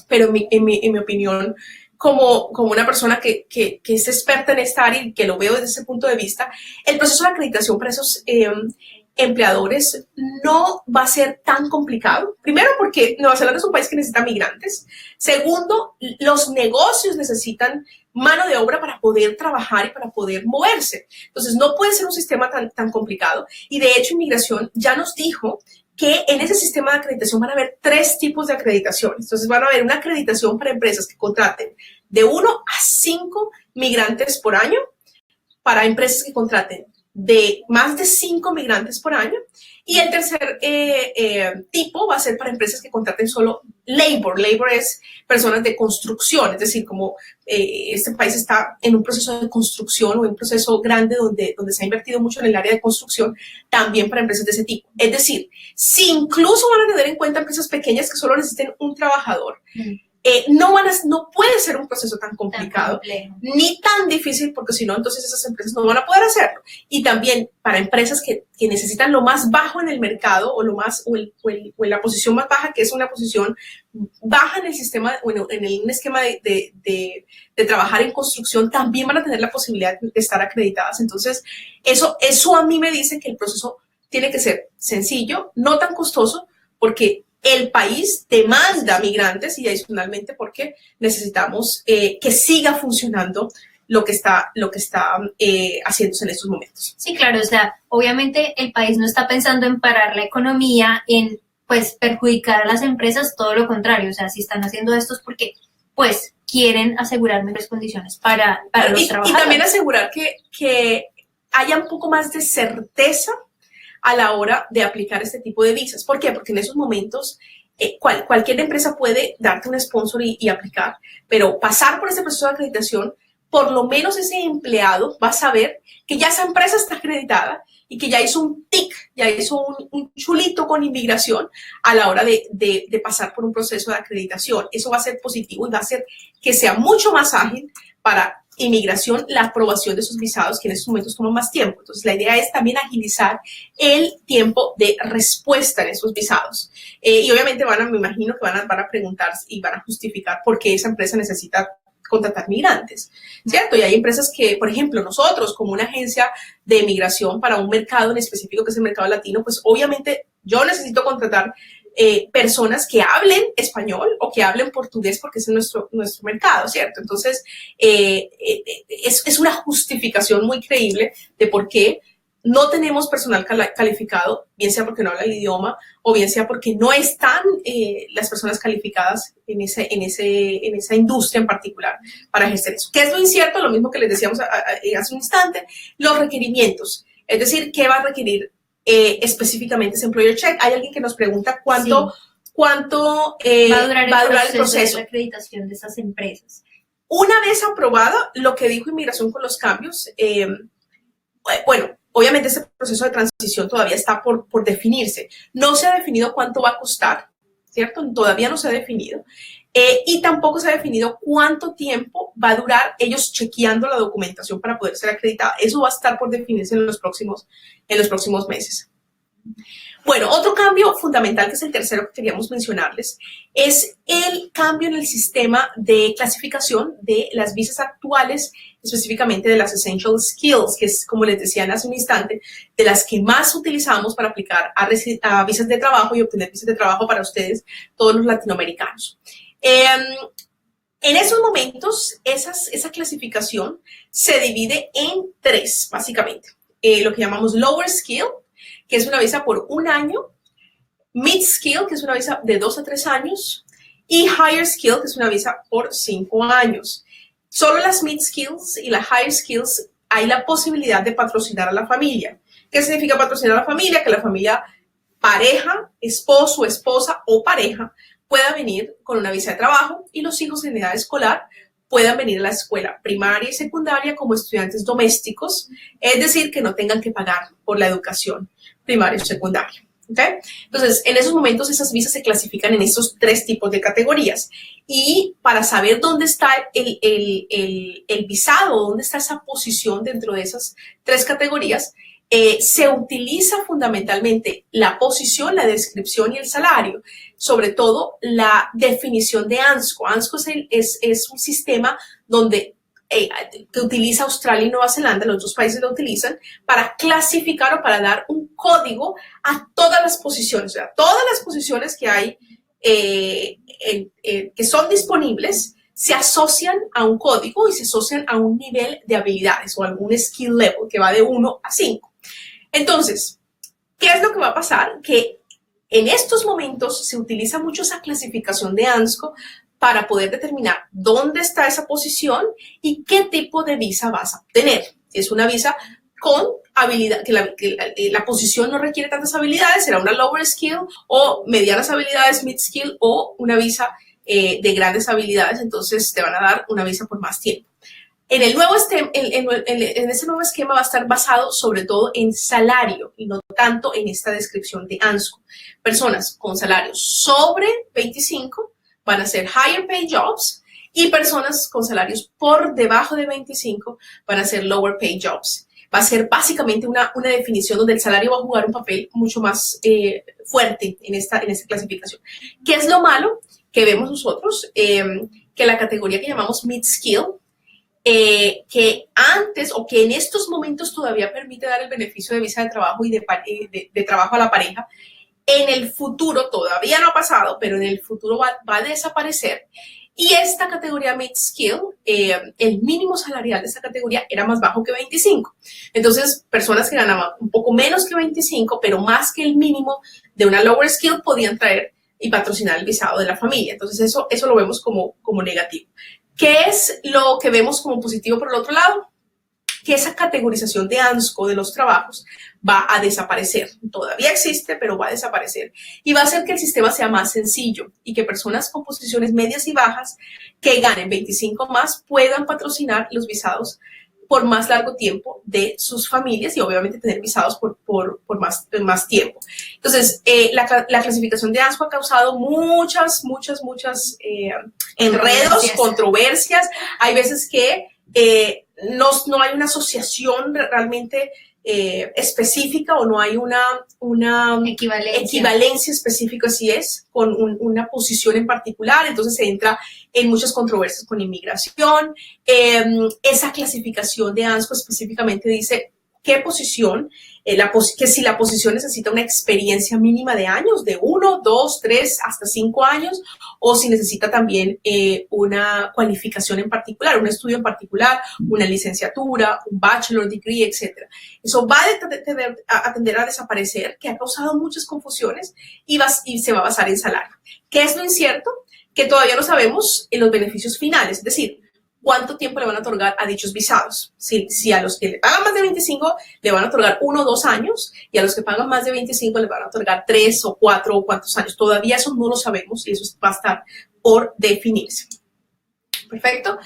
pero en mi opinión, como una persona que es experta en esta área y que lo veo desde ese punto de vista, el proceso de acreditación para esos empleadores no va a ser tan complicado. Primero, porque Nueva Zelanda es un país que necesita migrantes. Segundo, los negocios necesitan mano de obra para poder trabajar y para poder moverse. Entonces, no puede ser un sistema tan complicado. Y de hecho, Inmigración ya nos dijo que en ese sistema de acreditación van a haber 3 tipos de acreditaciones. Entonces, van a haber una acreditación para empresas que contraten de 1 a 5 migrantes por año, para empresas que contraten de más de 5 migrantes por año. Y el tercer tipo va a ser para empresas que contraten solo labor. Labor es personas de construcción, es decir, como este país está en un proceso de construcción o en un proceso grande donde se ha invertido mucho en el área de construcción, también para empresas de ese tipo. Es decir, si incluso van a tener en cuenta empresas pequeñas que solo necesiten un trabajador, no puede ser un proceso tan complicado ni tan difícil, porque si no, entonces esas empresas no van a poder hacerlo. Y también para empresas que necesitan lo más bajo en el mercado o en la posición más baja, que es una posición baja en el sistema, en un esquema de trabajar en construcción, también van a tener la posibilidad de estar acreditadas. Entonces, eso a mí me dice que el proceso tiene que ser sencillo, no tan costoso, porque el país demanda migrantes y adicionalmente porque necesitamos que siga funcionando lo que está haciéndose en estos momentos. Sí, claro, o sea, obviamente el país no está pensando en parar la economía, en pues perjudicar a las empresas, todo lo contrario, o sea, si están haciendo esto es porque pues quieren asegurar mejores condiciones para los trabajadores. Y también asegurar que haya un poco más de certeza a la hora de aplicar este tipo de visas. ¿Por qué? Porque en esos momentos cualquier empresa puede darte un sponsor y aplicar, pero pasar por este proceso de acreditación, por lo menos ese empleado va a saber que ya esa empresa está acreditada y que ya hizo un tic, ya hizo un chulito con inmigración a la hora de pasar por un proceso de acreditación. Eso va a ser positivo y va a hacer que sea mucho más ágil para inmigración la aprobación de esos visados, que en estos momentos toman más tiempo. Entonces, la idea es también agilizar el tiempo de respuesta en esos visados. Y obviamente me imagino que van a preguntar y van a justificar por qué esa empresa necesita contratar migrantes, ¿cierto? Y hay empresas que, por ejemplo, nosotros como una agencia de migración para un mercado en específico que es el mercado latino, pues obviamente yo necesito contratar personas que hablen español o que hablen portugués porque ese es nuestro mercado, ¿cierto? Entonces, es una justificación muy creíble de por qué no tenemos personal calificado, bien sea porque no habla el idioma o bien sea porque no están las personas calificadas en esa industria en particular para ejercer eso. ¿Qué es lo incierto? Lo mismo que les decíamos hace un instante, los requerimientos. Es decir, ¿qué va a requerir específicamente ese Employer Check? Hay alguien que nos pregunta cuánto va a durar el proceso de acreditación de esas empresas. Una vez aprobado, lo que dijo Inmigración con los cambios, bueno, obviamente este proceso de transición todavía está por definirse. No se ha definido cuánto va a costar, ¿cierto? Todavía no se ha definido. Y tampoco se ha definido cuánto tiempo va a durar ellos chequeando la documentación para poder ser acreditada. Eso va a estar por definirse en los próximos meses. Bueno, otro cambio fundamental, que es el tercero que queríamos mencionarles, es el cambio en el sistema de clasificación de las visas actuales, específicamente de las Essential Skills, que es, como les decía hace un instante, de las que más utilizamos para aplicar a visas de trabajo y obtener visas de trabajo para ustedes, todos los latinoamericanos. En esos momentos, esa clasificación se divide en tres, básicamente. Lo que llamamos Lower Skill, que es una visa por 1 año, Mid Skill, que es una visa de 2 a 3 años, y Higher Skill, que es una visa por 5 años. Solo las Mid Skills y las Higher Skills hay la posibilidad de patrocinar a la familia. ¿Qué significa patrocinar a la familia? Que la familia, pareja, esposo, esposa o pareja, pueda venir con una visa de trabajo y los hijos en edad escolar puedan venir a la escuela primaria y secundaria como estudiantes domésticos, es decir, que no tengan que pagar por la educación primaria o secundaria. ¿Okay? Entonces, en esos momentos esas visas se clasifican en estos 3 tipos de categorías. Y para saber dónde está el visado, dónde está esa posición dentro de esas 3 categorías, se utiliza fundamentalmente la posición, la descripción y el salario, sobre todo la definición de ANSCO. ANSCO es un sistema que utiliza Australia y Nueva Zelanda, los 2 países lo utilizan, para clasificar o para dar un código a todas las posiciones. O sea, todas las posiciones que hay, que son disponibles, se asocian a un código y se asocian a un nivel de habilidades o a algún skill level que va de 1 a 5. Entonces, ¿qué es lo que va a pasar? Que en estos momentos se utiliza mucho esa clasificación de ANSCO para poder determinar dónde está esa posición y qué tipo de visa vas a obtener. Si es una visa con habilidad, la posición no requiere tantas habilidades, será una lower skill o medianas habilidades, mid skill o una visa de grandes habilidades, entonces te van a dar una visa por más tiempo. En ese nuevo esquema va a estar basado sobre todo en salario y no tanto en esta descripción de ANSCO. Personas con salarios sobre 25 van a ser higher pay jobs y personas con salarios por debajo de 25 van a ser lower pay jobs. Va a ser básicamente una definición donde el salario va a jugar un papel mucho más fuerte en esta clasificación. ¿Qué es lo malo que vemos nosotros? Que la categoría que llamamos mid-skill, que antes o que en estos momentos todavía permite dar el beneficio de visa de trabajo y de trabajo a la pareja, en el futuro, todavía no ha pasado, pero en el futuro va a desaparecer. Y esta categoría mid-skill, el mínimo salarial de esta categoría era más bajo que 25. Entonces, personas que ganaban un poco menos que 25, pero más que el mínimo de una lower skill, podían traer y patrocinar el visado de la familia. Entonces, eso lo vemos como negativo. ¿Qué es lo que vemos como positivo por el otro lado? Que esa categorización de ANSCO de los trabajos va a desaparecer. Todavía existe, pero va a desaparecer. Y va a hacer que el sistema sea más sencillo y que personas con posiciones medias y bajas que ganen 25 más puedan patrocinar los visados por más largo tiempo de sus familias y obviamente tener visados por más tiempo. Entonces, la clasificación de ANSCO ha causado muchas enredos, controversias. Hay veces que no hay una asociación realmente específica o no hay una equivalencia específica, así es, con una posición en particular. Entonces se entra en muchas controversias con inmigración. Esa clasificación de ANSCO específicamente dice qué posición, que si la posición necesita una experiencia mínima de años, de 1, 2, 3, hasta 5 años, o si necesita también una cualificación en particular, un estudio en particular, una licenciatura, un bachelor degree, etc. Eso va a tender a desaparecer, que ha causado muchas confusiones y se va a basar en salario. ¿Qué es lo incierto? Que todavía no sabemos en los beneficios finales, es decir, cuánto tiempo le van a otorgar a dichos visados. Si a los que le pagan más de 25 le van a otorgar 1 o 2 años y a los que pagan más de 25 le van a otorgar 3 o 4 o cuántos años. Todavía eso no lo sabemos y eso va a estar por definirse. Perfecto.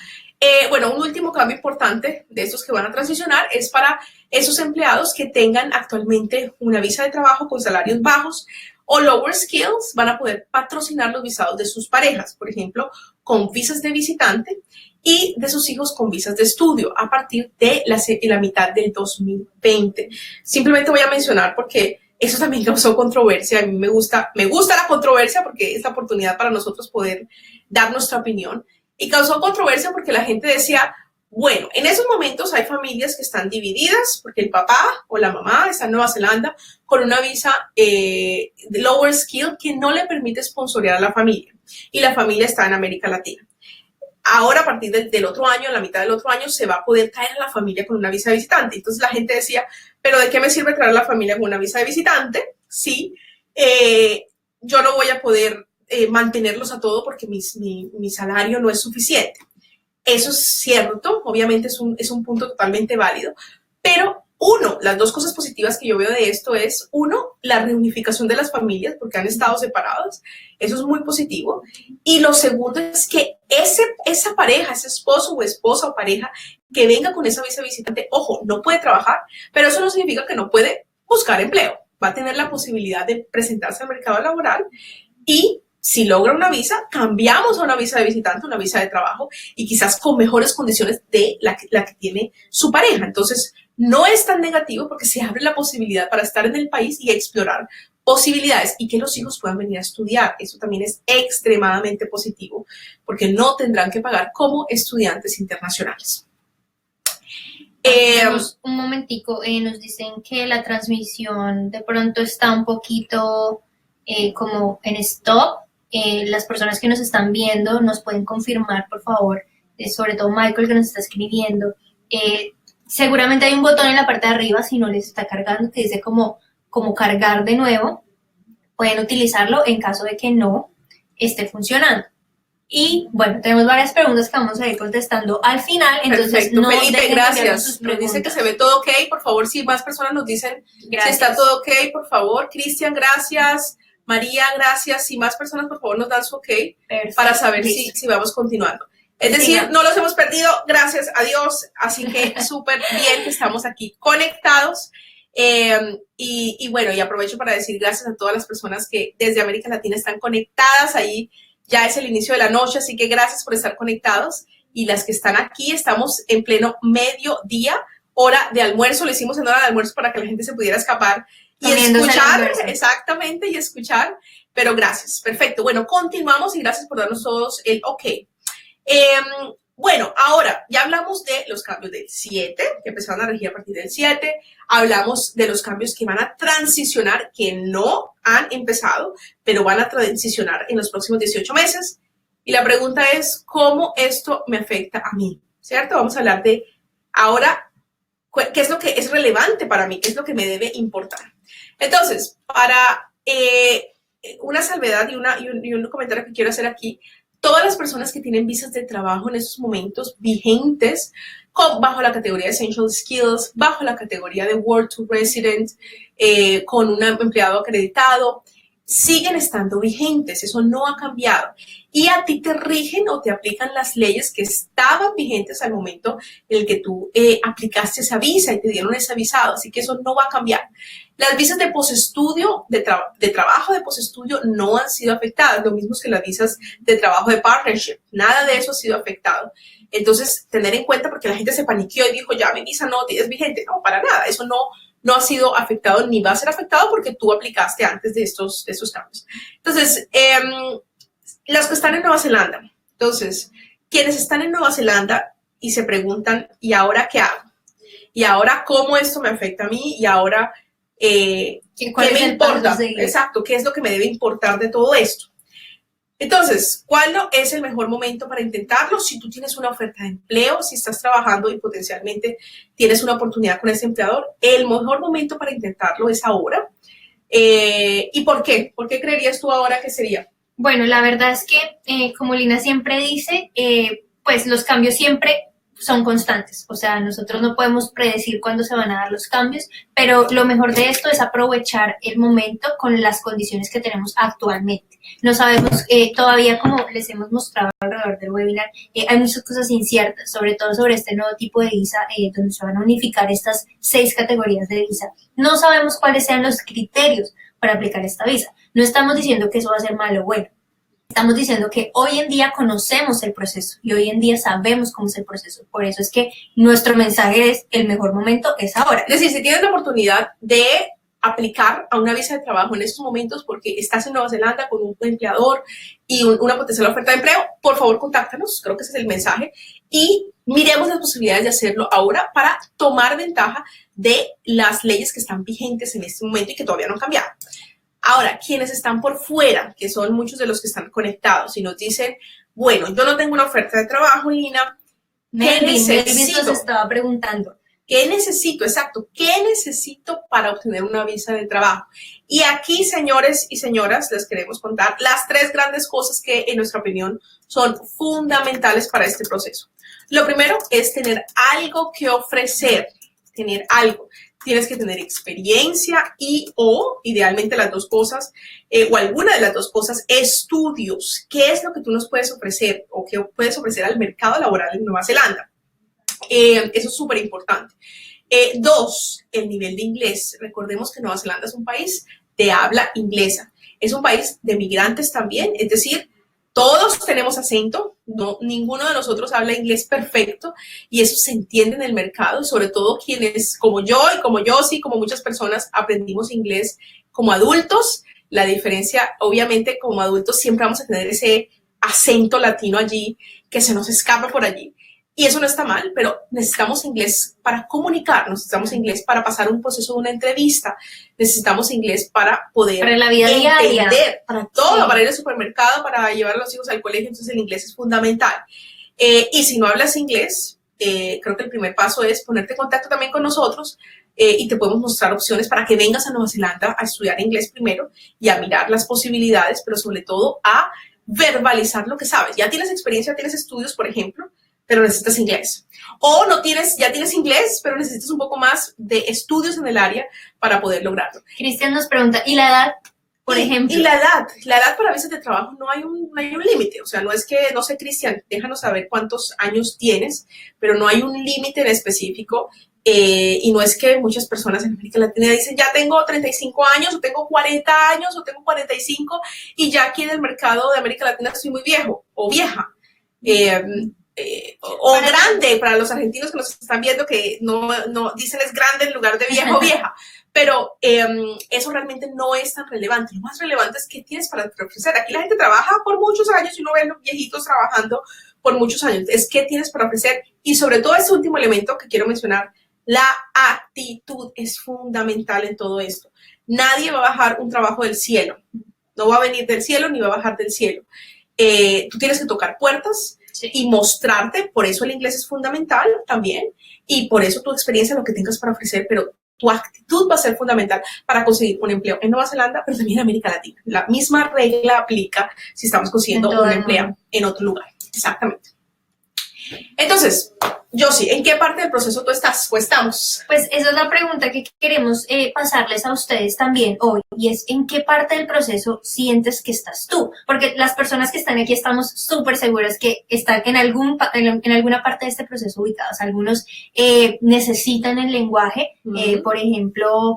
Bueno, un último cambio importante de estos que van a transicionar es para esos empleados que tengan actualmente una visa de trabajo con salarios bajos o lower skills, van a poder patrocinar los visados de sus parejas, por ejemplo, con visas de visitante y de sus hijos con visas de estudio a partir de la mitad del 2020. Simplemente voy a mencionar porque eso también causó controversia. A mí me gusta la controversia porque es la oportunidad para nosotros poder dar nuestra opinión. Y causó controversia porque la gente decía, bueno, en esos momentos hay familias que están divididas porque el papá o la mamá está en Nueva Zelanda con una visa de lower skill que no le permite sponsorear a la familia y la familia está en América Latina. Ahora, a partir del otro año, a la mitad del otro año, se va a poder traer a la familia con una visa de visitante. Entonces la gente decía, ¿pero de qué me sirve traer a la familia con una visa de visitante? Sí, yo no voy a poder mantenerlos a todos porque mi salario no es suficiente. Eso es cierto, obviamente es un punto totalmente válido, pero las dos cosas positivas que yo veo de esto es, la reunificación de las familias porque han estado separadas, eso es muy positivo, y lo segundo es que esa pareja, ese esposo o esposa o pareja que venga con esa visa visitante, ojo, no puede trabajar, pero eso no significa que no puede buscar empleo, va a tener la posibilidad de presentarse al mercado laboral y si logra una visa, cambiamos a una visa de visitante, una visa de trabajo y quizás con mejores condiciones de la que tiene su pareja. Entonces, no es tan negativo porque se abre la posibilidad para estar en el país y explorar posibilidades y que los hijos puedan venir a estudiar. Eso también es extremadamente positivo porque no tendrán que pagar como estudiantes internacionales. Un momentico, nos dicen que la transmisión de pronto está un poquito como en stop. Las personas que nos están viendo nos pueden confirmar, por favor, sobre todo Michael que nos está escribiendo. Seguramente hay un botón en la parte de arriba, si no les está cargando, que dice como cargar de nuevo. Pueden utilizarlo en caso de que no esté funcionando. Y bueno, tenemos varias preguntas que vamos a ir contestando al final, entonces Perfecto. no Felipe, dejen de enviarnos gracias. sus Nos dice que preguntas. se ve todo ok. Por favor, si más personas nos dicen Gracias. si está todo ok, por favor. Cristian, gracias. María, gracias. Si más personas, por favor, nos dan su ok. Perfecto. Para saber Listo. si vamos continuando. Es decir, Sigan. no los hemos perdido, gracias a Dios. Así que súper bien que estamos aquí conectados. Y bueno, y aprovecho para decir gracias a todas las personas que desde América Latina están conectadas. Ahí ya es el inicio de la noche, así que gracias por estar conectados. Y las que están aquí, estamos en pleno mediodía, hora de almuerzo. Lo hicimos en hora de almuerzo para que la gente se pudiera escapar y Comiéndose el escuchar, almuerzo. exactamente, y escuchar. Pero gracias, perfecto. Bueno, continuamos y gracias por darnos todos el ok. Bueno, ahora ya hablamos de los cambios del 7, que empezaron a regir a partir del 7. Hablamos de los cambios que van a transicionar, que no han empezado, pero van a transicionar en los próximos 18 meses. Y la pregunta es, ¿cómo esto me afecta a mí? ¿Cierto? Vamos a hablar de ahora, ¿qué es lo que es relevante para mí? ¿Qué es lo que me debe importar? Entonces, para una salvedad y un comentario que quiero hacer aquí, todas las personas que tienen visas de trabajo en estos momentos vigentes, bajo la categoría de Essential Skills, bajo la categoría de Work to Resident, con un empleado acreditado, siguen estando vigentes, eso no ha cambiado. Y a ti te rigen o te aplican las leyes que estaban vigentes al momento en el que tú aplicaste esa visa y te dieron ese visado, así que eso no va a cambiar. Las visas de posestudio, de trabajo de posestudio no han sido afectadas, lo mismo que las visas de trabajo de partnership, nada de eso ha sido afectado. Entonces, tener en cuenta, porque la gente se paniqueó y dijo, ya mi visa no es vigente, no, para nada, eso no ha sido afectado ni va a ser afectado porque tú aplicaste antes de estos cambios. Entonces, los que están en Nueva Zelanda, entonces, quienes están en Nueva Zelanda y se preguntan, ¿y ahora qué hago? ¿Y ahora cómo esto me afecta a mí? ¿Y ahora qué me importa? Exacto, ¿qué es lo que me debe importar de todo esto? Entonces, ¿cuál es el mejor momento para intentarlo? Si tú tienes una oferta de empleo, si estás trabajando y potencialmente tienes una oportunidad con ese empleador, el mejor momento para intentarlo es ahora. ¿Y por qué? ¿Por qué creerías tú ahora que sería? Bueno, la verdad es que, como Lina siempre dice, pues los cambios siempre son constantes. O sea, nosotros no podemos predecir cuándo se van a dar los cambios, pero lo mejor de esto es aprovechar el momento con las condiciones que tenemos actualmente. No sabemos todavía, como les hemos mostrado alrededor del webinar, hay muchas cosas inciertas, sobre todo sobre este nuevo tipo de visa, donde se van a unificar estas 6 categorías de visa. No sabemos cuáles sean los criterios para aplicar esta visa. No estamos diciendo que eso va a ser malo o bueno. Estamos diciendo que hoy en día conocemos el proceso y hoy en día sabemos cómo es el proceso. Por eso es que nuestro mensaje es el mejor momento es ahora. Es decir, si tienes la oportunidad de aplicar a una visa de trabajo en estos momentos porque estás en Nueva Zelanda con un empleador y una potencial oferta de empleo, por favor contáctanos, creo que ese es el mensaje, y miremos las posibilidades de hacerlo ahora para tomar ventaja de las leyes que están vigentes en este momento y que todavía no han cambiado. Ahora, quienes están por fuera, que son muchos de los que están conectados y nos dicen, bueno, yo no tengo una oferta de trabajo, Lina, ¿qué necesito? Nos estaba preguntando. ¿Qué necesito? Exacto, ¿qué necesito para obtener una visa de trabajo? Y aquí, señores y señoras, les queremos contar las 3 grandes cosas que, en nuestra opinión, son fundamentales para este proceso. Lo primero es tener algo que ofrecer, tener algo. Tienes que tener experiencia o, idealmente, las 2 cosas, o alguna de las 2 cosas, estudios. ¿Qué es lo que tú nos puedes ofrecer o qué puedes ofrecer al mercado laboral en Nueva Zelanda? Eso es súper importante. 2, el nivel de inglés. Recordemos que Nueva Zelanda es un país de habla inglesa. Es un país de migrantes también, es decir, todos tenemos acento, ninguno de nosotros habla inglés perfecto y eso se entiende en el mercado, sobre todo quienes como yo y como yo, sí, como muchas personas aprendimos inglés como adultos. La diferencia, obviamente, como adultos siempre vamos a tener ese acento latino allí que se nos escapa por allí. Y eso no está mal, pero necesitamos inglés para comunicarnos, necesitamos inglés para pasar un proceso de una entrevista, necesitamos inglés para poder para la vida diaria, para todo, sí, para ir al supermercado, para llevar a los hijos al colegio, entonces el inglés es fundamental. Y si no hablas inglés, creo que el primer paso es ponerte en contacto también con nosotros y te podemos mostrar opciones para que vengas a Nueva Zelanda a estudiar inglés primero y a mirar las posibilidades, pero sobre todo a verbalizar lo que sabes. Ya tienes experiencia, tienes estudios, por ejemplo, pero necesitas inglés. O no tienes, ya tienes inglés, pero necesitas un poco más de estudios en el área para poder lograrlo. Cristian nos pregunta, ¿y la edad? Por ejemplo. Y la edad para visas de trabajo no hay un límite. O sea, no es que, no sé, Cristian, déjanos saber cuántos años tienes, pero no hay un límite en específico. Y no es que muchas personas en América Latina dicen, ya tengo 35 años, o tengo 40 años, o tengo 45, y ya aquí en el mercado de América Latina estoy muy viejo o vieja. O grande, para los argentinos que nos están viendo, que no dicen es grande en lugar de viejo o vieja. Pero eso realmente no es tan relevante. Lo más relevante es qué tienes para ofrecer. Aquí la gente trabaja por muchos años y uno ve a los viejitos trabajando por muchos años. Es qué tienes para ofrecer. Y sobre todo ese último elemento que quiero mencionar, la actitud es fundamental en todo esto. Nadie va a bajar un trabajo del cielo. No va a venir del cielo ni va a bajar del cielo. Tú tienes que tocar puertas, sí, y mostrarte. Por eso el inglés es fundamental también. Y por eso tu experiencia, lo que tengas para ofrecer, pero tu actitud va a ser fundamental para conseguir un empleo en Nueva Zelanda, pero también en América Latina. La misma regla aplica si estamos consiguiendo un empleo en otro lugar. Exactamente. Entonces, Josie, ¿en qué parte del proceso tú estás o estamos? Pues esa es la pregunta que queremos pasarles a ustedes también hoy, y es ¿en qué parte del proceso sientes que estás tú? Porque las personas que están aquí estamos súper seguras que están en alguna parte de este proceso ubicadas. Algunos necesitan el lenguaje, por ejemplo,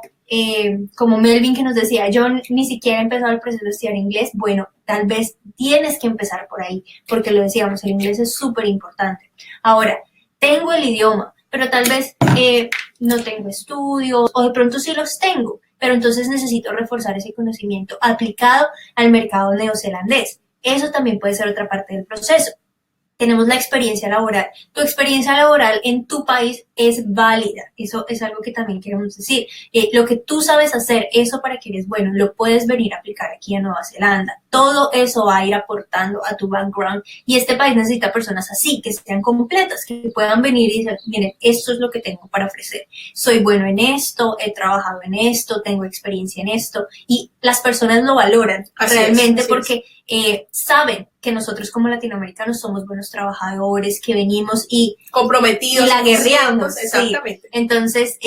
como Melvin que nos decía, yo ni siquiera he empezado el proceso de estudiar inglés. Bueno, tal vez tienes que empezar por ahí, porque lo decíamos, el inglés es súper importante. Ahora, tengo el idioma, pero tal vez no tengo estudios, o de pronto sí los tengo, pero entonces necesito reforzar ese conocimiento aplicado al mercado neozelandés. Eso también puede ser otra parte del proceso. Tenemos la experiencia laboral. Tu experiencia laboral en tu país es válida. Eso es algo que también queremos decir. Lo que tú sabes hacer, eso para que eres bueno, lo puedes venir a aplicar aquí en Nueva Zelanda. Todo eso va a ir aportando a tu background. Y este país necesita personas así, que sean completas, que puedan venir y decir, miren, esto es lo que tengo para ofrecer. Soy bueno en esto, he trabajado en esto, tengo experiencia en esto. Y las personas lo valoran realmente porque saben que nosotros como latinoamericanos somos buenos trabajadores, que venimos y comprometidos y la guerreamos. Exactamente. Sí. Entonces,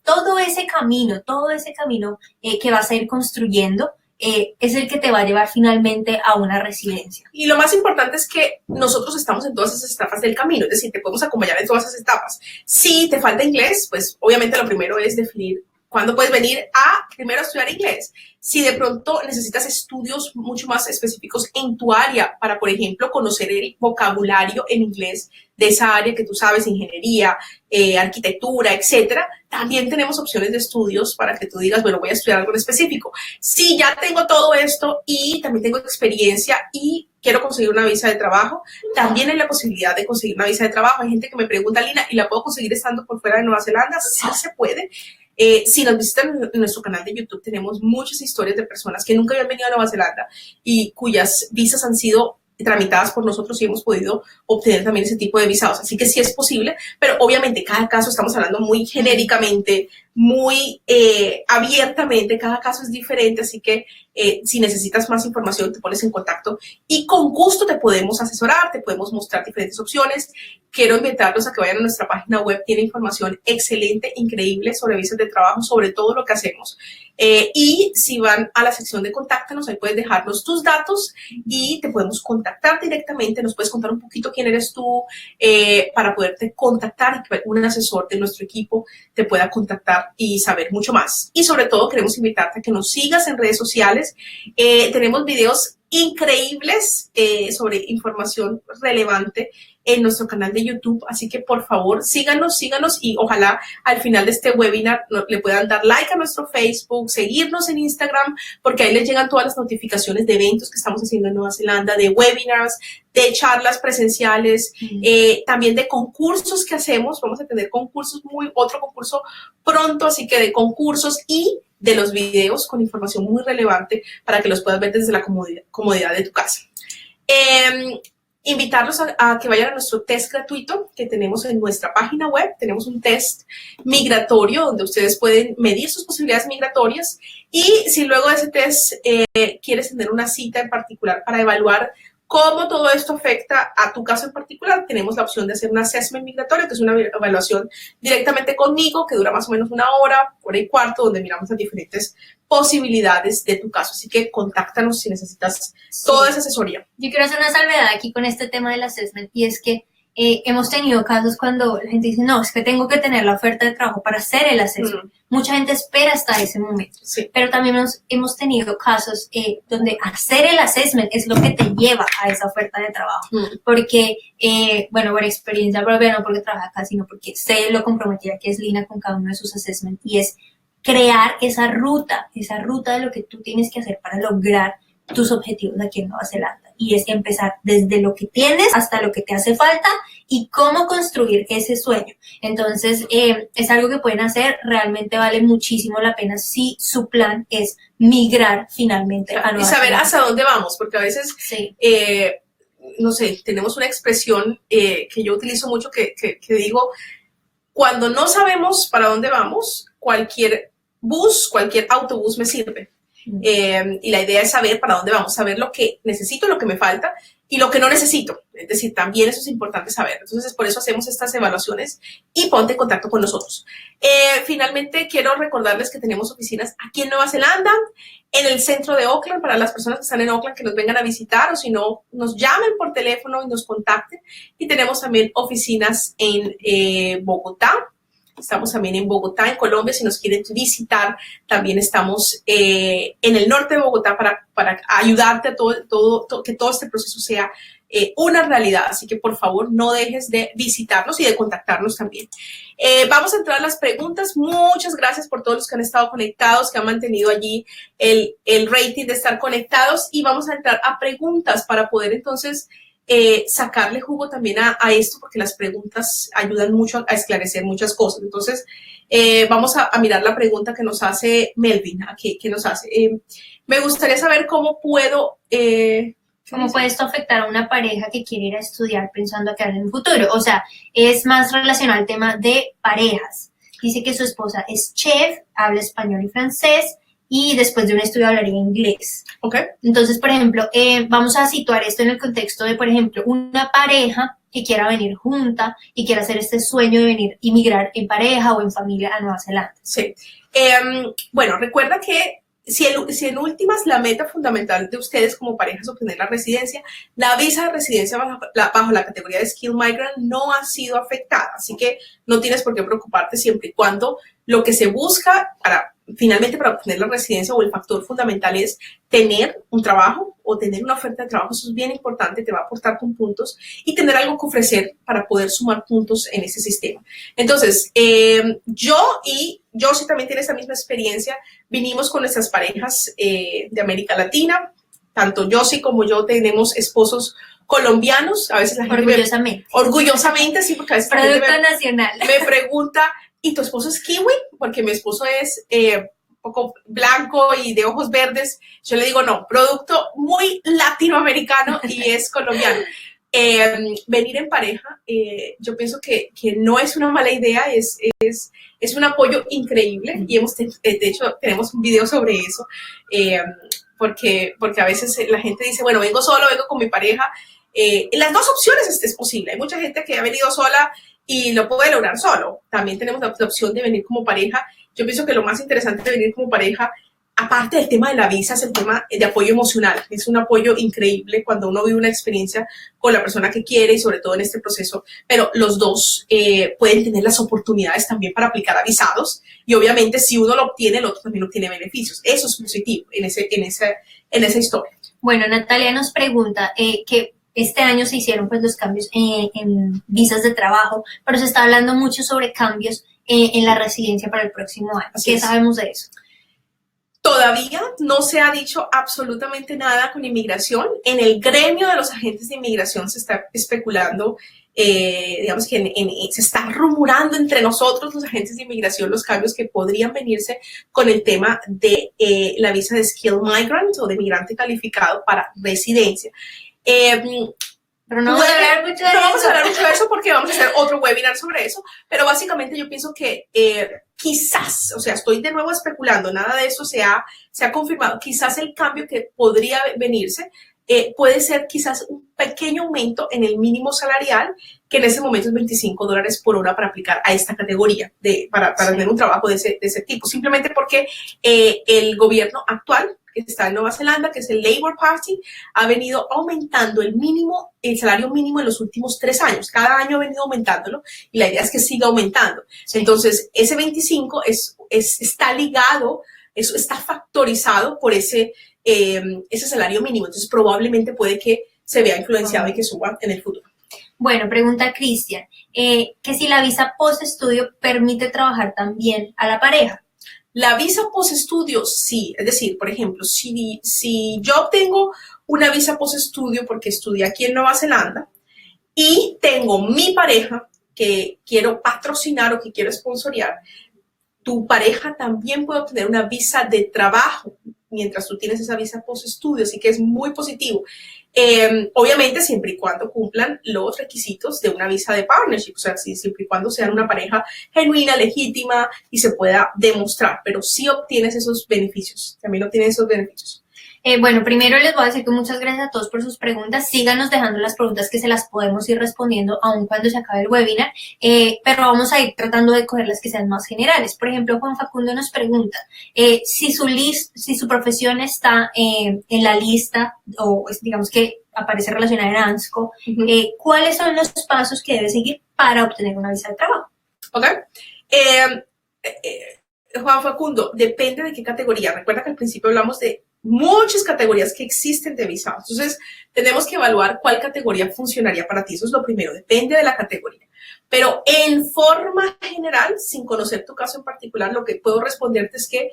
todo ese camino que vas a ir construyendo es el que te va a llevar finalmente a una residencia. Y lo más importante es que nosotros estamos en todas esas etapas del camino, es decir, te podemos acompañar en todas esas etapas. Si te falta inglés, pues obviamente lo primero es definir cuándo puedes venir a primero estudiar inglés. Si de pronto necesitas estudios mucho más específicos en tu área para, por ejemplo, conocer el vocabulario en inglés de esa área que tú sabes, ingeniería, arquitectura, etcétera, también tenemos opciones de estudios para que tú digas, bueno, voy a estudiar algo en específico. Si ya tengo todo esto y también tengo experiencia y quiero conseguir una visa de trabajo, también hay la posibilidad de conseguir una visa de trabajo. Hay gente que me pregunta, Lina, ¿y la puedo conseguir estando por fuera de Nueva Zelanda? Sí se puede. Si nos visitan en nuestro canal de YouTube, tenemos muchas historias de personas que nunca habían venido a Nueva Zelanda y cuyas visas han sido tramitadas por nosotros y hemos podido obtener también ese tipo de visados. Así que sí es posible, pero obviamente cada caso, estamos hablando muy genéricamente, muy abiertamente, cada caso es diferente, así que si necesitas más información te pones en contacto y con gusto te podemos asesorar, te podemos mostrar diferentes opciones. Quiero invitarlos a que vayan a nuestra página web, tiene información excelente, increíble sobre visas de trabajo, sobre todo lo que hacemos. Y si van a la sección de contáctanos, ahí puedes dejarnos tus datos y te podemos contactar directamente, nos puedes contar un poquito quién eres tú para poderte contactar y que un asesor de nuestro equipo te pueda contactar y saber mucho más. Y sobre todo queremos invitarte a que nos sigas en redes sociales. Tenemos videos increíbles sobre información relevante en nuestro canal de YouTube, así que por favor síganos y ojalá al final de este webinar le puedan dar like a nuestro Facebook, seguirnos en Instagram, porque ahí les llegan todas las notificaciones de eventos que estamos haciendo en Nueva Zelanda, de webinars, de charlas presenciales, también de concursos que hacemos. Vamos a tener otro concurso pronto, así que de concursos y de los videos con información muy relevante para que los puedas ver desde la comodidad de tu casa. invitarlos a que vayan a nuestro test gratuito que tenemos en nuestra página web. Tenemos un test migratorio donde ustedes pueden medir sus posibilidades migratorias y si luego de ese test quieres tener una cita en particular para evaluar cómo todo esto afecta a tu caso en particular, tenemos la opción de hacer un assessment migratorio, que es una evaluación directamente conmigo, que dura más o menos una hora y cuarto, donde miramos las diferentes posibilidades de tu caso. Así que contáctanos si necesitas toda esa asesoría. Yo quiero hacer una salvedad aquí con este tema del assessment, y es que hemos tenido casos cuando la gente dice, no, es que tengo que tener la oferta de trabajo para hacer el assessment. Mucha gente espera hasta ese momento, pero también hemos tenido casos donde hacer el assessment es lo que te lleva a esa oferta de trabajo, porque, bueno, por experiencia propia, no porque trabaja acá, sino porque sé lo comprometida que es Lina con cada uno de sus assessments, y es crear esa ruta de lo que tú tienes que hacer para lograr tus objetivos aquí en Nueva Zelanda. Y es empezar desde lo que tienes hasta lo que te hace falta y cómo construir ese sueño. Entonces, es algo que pueden hacer, realmente vale muchísimo la pena si su plan es migrar finalmente a Nueva Zelanda. Y saber hasta dónde vamos, porque a veces, no sé, tenemos una expresión que yo utilizo mucho que digo, cuando no sabemos para dónde vamos, cualquier bus, cualquier autobús me sirve. Y la idea es saber para dónde vamos, saber lo que necesito, lo que me falta y lo que no necesito. Es decir, también eso es importante saber. Entonces, por eso hacemos estas evaluaciones y ponte en contacto con nosotros. Finalmente, quiero recordarles que tenemos oficinas aquí en Nueva Zelanda, en el centro de Auckland, para las personas que están en Auckland que nos vengan a visitar o si no, nos llamen por teléfono y nos contacten. Y tenemos también oficinas en Bogotá. Estamos también en Bogotá, en Colombia. Si nos quieren visitar, también estamos en el norte de Bogotá para ayudarte a que todo este proceso sea una realidad. Así que, por favor, no dejes de visitarnos y de contactarnos también. Vamos a entrar a las preguntas. Muchas gracias por todos los que han estado conectados, que han mantenido allí el rating de estar conectados. Y vamos a entrar a preguntas para poder entonces sacarle jugo también a esto, porque las preguntas ayudan mucho a esclarecer muchas cosas. Entonces, vamos a mirar la pregunta que nos hace Melvin. ¿Qué nos hace? Me gustaría saber cómo puedo... ¿Cómo puede esto afectar a una pareja que quiere ir a estudiar pensando a quedar en el futuro? O sea, es más relacionado al tema de parejas. Dice que su esposa es chef, habla español y francés, y después de un estudio hablaría inglés. Okay. Entonces, por ejemplo, vamos a situar esto en el contexto de, por ejemplo, una pareja que quiera venir junta y quiera hacer este sueño de venir y migrar en pareja o en familia a Nueva Zelanda. Sí. Bueno, recuerda que si en últimas la meta fundamental de ustedes como pareja es obtener la residencia, la visa de residencia bajo la categoría de Skilled Migrant no ha sido afectada. Así que no tienes por qué preocuparte siempre y cuando lo que se busca finalmente para obtener la residencia o el factor fundamental es tener un trabajo o tener una oferta de trabajo. Eso es bien importante, te va a aportar con puntos y tener algo que ofrecer para poder sumar puntos en ese sistema. Entonces, Josie también tiene esa misma experiencia. Vinimos con nuestras parejas de América Latina. Tanto Josie como yo tenemos esposos colombianos. A veces la gente orgullosamente, sí, porque a veces Producto nacional. Me pregunta, ¿y tu esposo es kiwi? Porque mi esposo es un poco blanco y de ojos verdes. Yo le digo, no, producto muy latinoamericano y es colombiano. Venir en pareja, yo pienso que no es una mala idea, es un apoyo increíble y de hecho, tenemos un video sobre eso, porque a veces la gente dice, bueno, vengo solo, vengo con mi pareja. Las dos opciones es posible. Hay mucha gente que ha venido sola y lo puede lograr solo. También tenemos la opción de venir como pareja. Yo pienso que lo más interesante de venir como pareja, aparte del tema de la visa, es el tema de apoyo emocional. Es un apoyo increíble cuando uno vive una experiencia con la persona que quiere y sobre todo en este proceso. Pero los dos pueden tener las oportunidades también para aplicar a visados y obviamente si uno lo obtiene, el otro también obtiene beneficios. Eso es positivo en esa historia. Bueno, Natalia nos pregunta que este año se hicieron pues los cambios en visas de trabajo, pero se está hablando mucho sobre cambios en la residencia para el próximo año. ¿Qué sabemos de eso? Todavía no se ha dicho absolutamente nada con inmigración. En el gremio de los agentes de inmigración se está especulando, digamos que se está rumorando entre nosotros los agentes de inmigración los cambios que podrían venirse con el tema de la visa de Skilled Migrant o de migrante calificado para residencia. Pero no vamos a hablar mucho de eso. No vamos a hablar mucho de eso porque vamos a hacer otro webinar sobre eso, pero básicamente yo pienso que quizás, o sea, estoy de nuevo especulando, nada de eso se ha confirmado, quizás el cambio que podría venirse puede ser quizás un pequeño aumento en el mínimo salarial, que en ese momento es $25 por hora para aplicar a esta categoría, para tener un trabajo de ese tipo, simplemente porque el gobierno actual que está en Nueva Zelanda, que es el Labour Party, ha venido aumentando el salario mínimo en los últimos 3 años. Cada año ha venido aumentándolo y la idea es que siga aumentando. Sí. Entonces, ese 25 está ligado, eso está factorizado por ese salario mínimo. Entonces, probablemente puede que se vea influenciado y que suba en el futuro. Bueno, pregunta Cristian, que si la visa post-estudio permite trabajar también a la pareja. La visa post-estudio, sí. Es decir, por ejemplo, si yo obtengo una visa post-estudio porque estudié aquí en Nueva Zelanda y tengo mi pareja que quiero patrocinar o que quiero sponsorear, tu pareja también puede obtener una visa de trabajo mientras tú tienes esa visa post-estudio, así que es muy positivo. Obviamente, siempre y cuando cumplan los requisitos de una visa de partnership, o sea, siempre y cuando sean una pareja genuina, legítima y se pueda demostrar, pero sí obtienes esos beneficios, también obtienes esos beneficios. Bueno, primero les voy a decir que muchas gracias a todos por sus preguntas. Síganos dejando las preguntas que se las podemos ir respondiendo aún cuando se acabe el webinar, pero vamos a ir tratando de coger las que sean más generales. Por ejemplo, Juan Facundo nos pregunta si su profesión está en la lista o digamos que aparece relacionada en ANSCO, ¿cuáles son los pasos que debe seguir para obtener una visa de trabajo? Ok. Juan Facundo, depende de qué categoría. Recuerda que al principio hablamos de muchas categorías que existen de visados. Entonces, tenemos que evaluar cuál categoría funcionaría para ti. Eso es lo primero, depende de la categoría. Pero en forma general, sin conocer tu caso en particular, lo que puedo responderte es que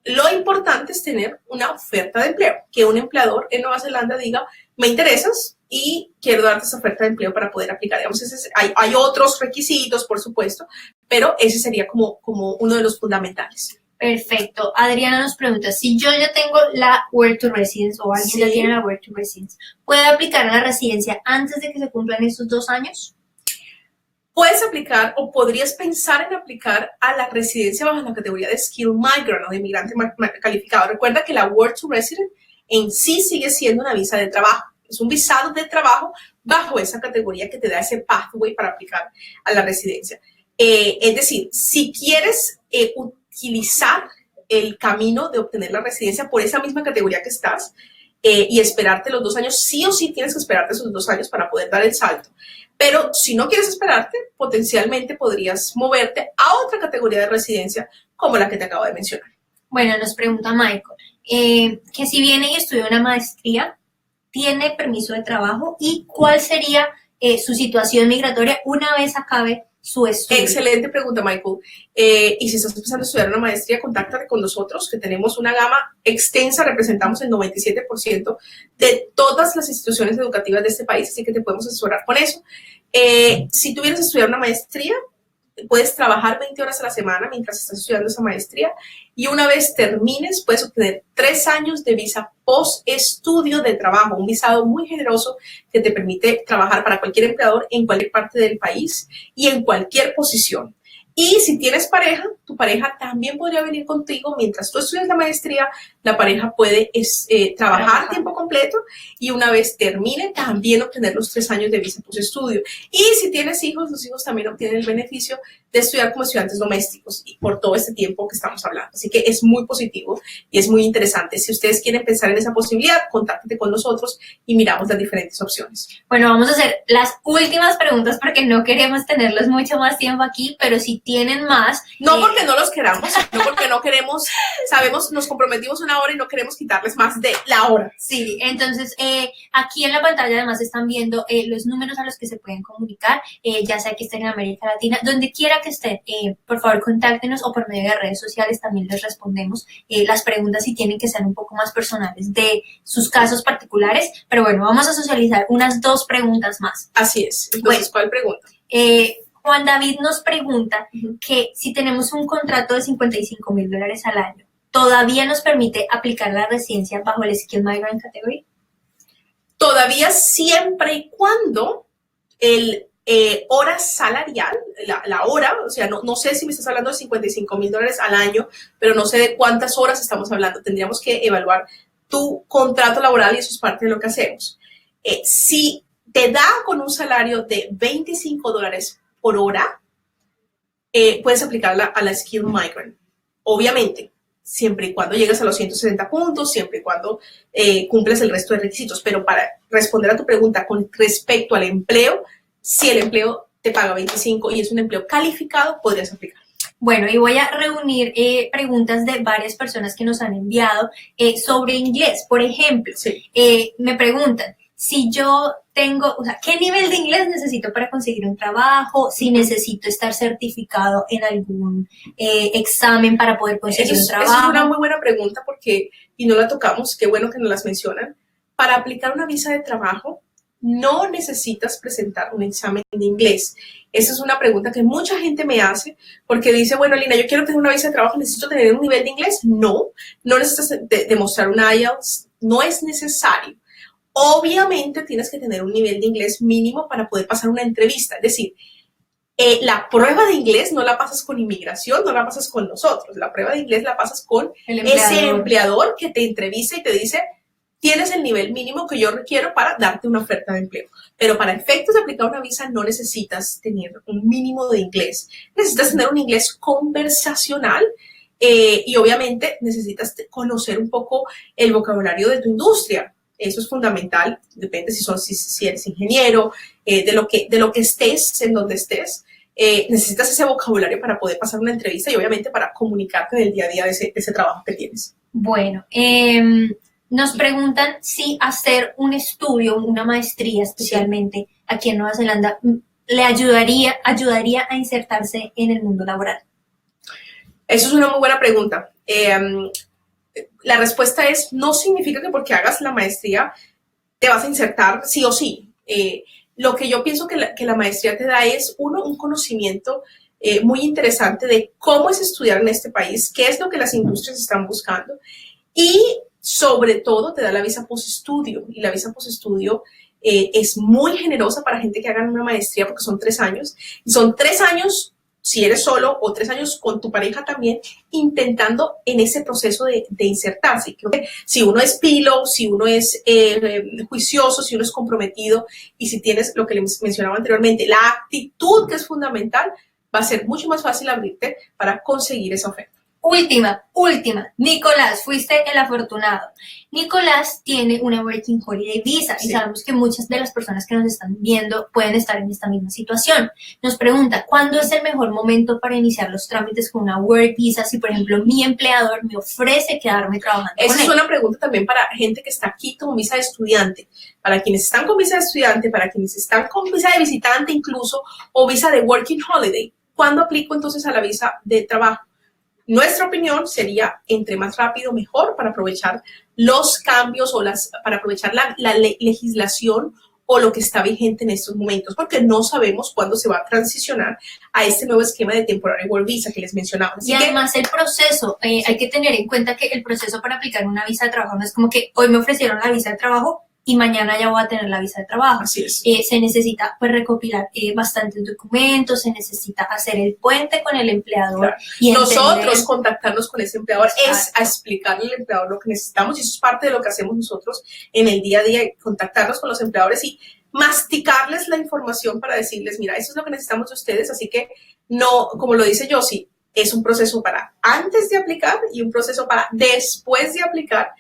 lo importante es tener una oferta de empleo, que un empleador en Nueva Zelanda diga, me interesas y quiero darte esa oferta de empleo para poder aplicar. Digamos, hay otros requisitos, por supuesto, pero ese sería como uno de los fundamentales. Perfecto. Adriana nos pregunta, si yo ya tengo la Work to Residence o alguien ya tiene la Work to Residence, ¿puede aplicar a la residencia antes de que se cumplan esos 2 años? Puedes aplicar o podrías pensar en aplicar a la residencia bajo la categoría de Skilled Migrant o de inmigrante calificado. Recuerda que la Work to Resident en sí sigue siendo una visa de trabajo. Es un visado de trabajo bajo esa categoría que te da ese pathway para aplicar a la residencia. Es decir, si quieres utilizar el camino de obtener la residencia por esa misma categoría que estás y esperarte los 2 años, sí o sí tienes que esperarte esos 2 años para poder dar el salto. Pero si no quieres esperarte, potencialmente podrías moverte a otra categoría de residencia como la que te acabo de mencionar. Bueno, nos pregunta Michael, que si viene y estudia una maestría, ¿tiene permiso de trabajo? ¿Y cuál sería su situación migratoria una vez acabe su estudio? Excelente pregunta, Michael. Y si estás empezando a estudiar una maestría, contáctate con nosotros, que tenemos una gama extensa, representamos el 97% de todas las instituciones educativas de este país, así que te podemos asesorar con eso. Si tú vienes a estudiar una maestría, puedes trabajar 20 horas a la semana mientras estás estudiando esa maestría y una vez termines puedes obtener 3 años de visa post-estudio de trabajo, un visado muy generoso que te permite trabajar para cualquier empleador en cualquier parte del país y en cualquier posición. Y si tienes pareja, tu pareja también podría venir contigo mientras tú estudias la maestría. La pareja puede trabajar a tiempo completo y una vez termine también obtener los 3 años de visa post-estudio. Y si tienes hijos, los hijos también obtienen el beneficio de estudiar como estudiantes domésticos y por todo este tiempo que estamos hablando. Así que es muy positivo y es muy interesante. Si ustedes quieren pensar en esa posibilidad, contáctate con nosotros y miramos las diferentes opciones. Bueno, vamos a hacer las últimas preguntas porque no queremos tenerlos mucho más tiempo aquí, pero si tienen más. No porque no los queramos, no porque no queremos, sabemos, nos comprometimos una hora y no queremos quitarles más de la hora. Sí, entonces aquí en la pantalla además están viendo los números a los que se pueden comunicar, ya sea que estén en América Latina, donde quiera que estén, por favor contáctenos o por medio de redes sociales también les respondemos las preguntas si tienen que ser un poco más personales de sus casos particulares, pero bueno, vamos a socializar unas 2 preguntas más. Así es, entonces, ¿cuál pregunta? Juan David nos pregunta que si tenemos un contrato de $55,000 al año, ¿todavía nos permite aplicar la residencia bajo el Skilled Migrant Category? Todavía siempre y cuando el hora salarial, la hora, o sea, no sé si me estás hablando de $55,000 al año, pero no sé de cuántas horas estamos hablando. Tendríamos que evaluar tu contrato laboral y eso es parte de lo que hacemos. Si te da con un salario de $25 por hora, puedes aplicarla a la Skill Migrant. Obviamente, siempre y cuando llegues a los 160 puntos, siempre y cuando cumples el resto de requisitos. Pero para responder a tu pregunta con respecto al empleo, si el empleo te paga 25 y es un empleo calificado, podrías aplicar. Bueno, y voy a reunir preguntas de varias personas que nos han enviado sobre inglés. Por ejemplo, sí. Me preguntan si yo tengo, o sea, ¿qué nivel de inglés necesito para conseguir un trabajo? Si necesito estar certificado en algún examen para poder conseguir un trabajo. Esa es una muy buena pregunta porque, y no la tocamos, qué bueno que nos las mencionan. Para aplicar una visa de trabajo, no necesitas presentar un examen de inglés. Esa es una pregunta que mucha gente me hace porque dice, bueno, Lina, yo quiero tener una visa de trabajo, ¿necesito tener un nivel de inglés? No necesitas demostrar un IELTS, no es necesario. Obviamente tienes que tener un nivel de inglés mínimo para poder pasar una entrevista. Es decir, la prueba de inglés no la pasas con inmigración, no la pasas con nosotros. La prueba de inglés la pasas con ese empleador que te entrevista y te dice, tienes el nivel mínimo que yo requiero para darte una oferta de empleo. Pero para efectos de aplicar una visa no necesitas tener un mínimo de inglés. Necesitas tener un inglés conversacional y obviamente necesitas conocer un poco el vocabulario de tu industria. Eso es fundamental, depende si eres ingeniero, de lo que estés, en donde estés. Necesitas ese vocabulario para poder pasar una entrevista y obviamente para comunicarte del día a día de ese trabajo que tienes. Bueno, nos preguntan si hacer un estudio, una maestría especialmente aquí en Nueva Zelanda, le ayudaría a insertarse en el mundo laboral. Eso es una muy buena pregunta. La respuesta es, no significa que porque hagas la maestría te vas a insertar sí o sí. Lo que yo pienso que la maestría te da es, un conocimiento muy interesante de cómo es estudiar en este país, qué es lo que las industrias están buscando y sobre todo te da la visa postestudio. Y la visa postestudio es muy generosa para gente que haga una maestría porque son 3 años. Y son 3 años si eres solo o 3 años con tu pareja también, intentando en ese proceso de insertarse. Creo que si uno es pilo, si uno es juicioso, si uno es comprometido y si tienes lo que les mencionaba anteriormente, la actitud que es fundamental, va a ser mucho más fácil abrirte para conseguir esa oferta. Última. Nicolás, fuiste el afortunado. Nicolás tiene una Working Holiday Visa y sabemos que muchas de las personas que nos están viendo pueden estar en esta misma situación. Nos pregunta, ¿cuándo es el mejor momento para iniciar los trámites con una Work Visa si, por ejemplo, mi empleador me ofrece quedarme trabajando con él? Esa es una pregunta también para gente que está aquí con visa de estudiante. Para quienes están con visa de estudiante, para quienes están con visa de visitante incluso o visa de Working Holiday. ¿Cuándo aplico entonces a la visa de trabajo? Nuestra opinión sería entre más rápido mejor para aprovechar los cambios o para aprovechar la legislación o lo que está vigente en estos momentos, porque no sabemos cuándo se va a transicionar a este nuevo esquema de Temporary Work Visa que les mencionaba. Así y además el proceso, hay que tener en cuenta que el proceso para aplicar una visa de trabajo no es como que hoy me ofrecieron la visa de trabajo y mañana ya voy a tener la visa de trabajo. Así es. Se necesita pues recopilar bastantes documentos, se necesita hacer el puente con el empleador. Claro. Y nosotros contactarnos con ese empleador es a explicarle al empleador lo que necesitamos y eso es parte de lo que hacemos nosotros en el día a día, contactarnos con los empleadores y masticarles la información para decirles, mira, eso es lo que necesitamos de ustedes, así que no, como lo dice Josie, es un proceso para antes de aplicar y un proceso para después de aplicar.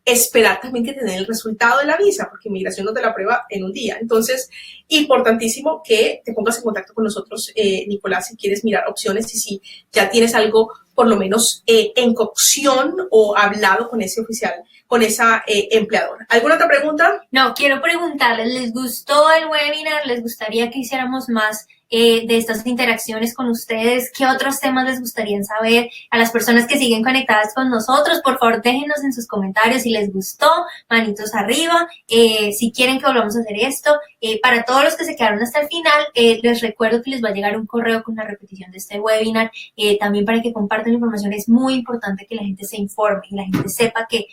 Esperar también que tener el resultado de la visa, porque inmigración no te la prueba en un día. Entonces, importantísimo que te pongas en contacto con nosotros, Nicolás, si quieres mirar opciones y si ya tienes algo, por lo menos, en cocción o hablado con ese oficial, con esa empleadora. ¿Alguna otra pregunta? No, quiero preguntarles, ¿les gustó el webinar? ¿Les gustaría que hiciéramos más de estas interacciones con ustedes? ¿Qué otros temas les gustaría saber? A las personas que siguen conectadas con nosotros, por favor, déjenos en sus comentarios si les gustó, manitos arriba, si quieren que volvamos a hacer esto. Para todos los que se quedaron hasta el final, les recuerdo que les va a llegar un correo con la repetición de este webinar, también para que compartan información. Es muy importante que la gente se informe y la gente sepa que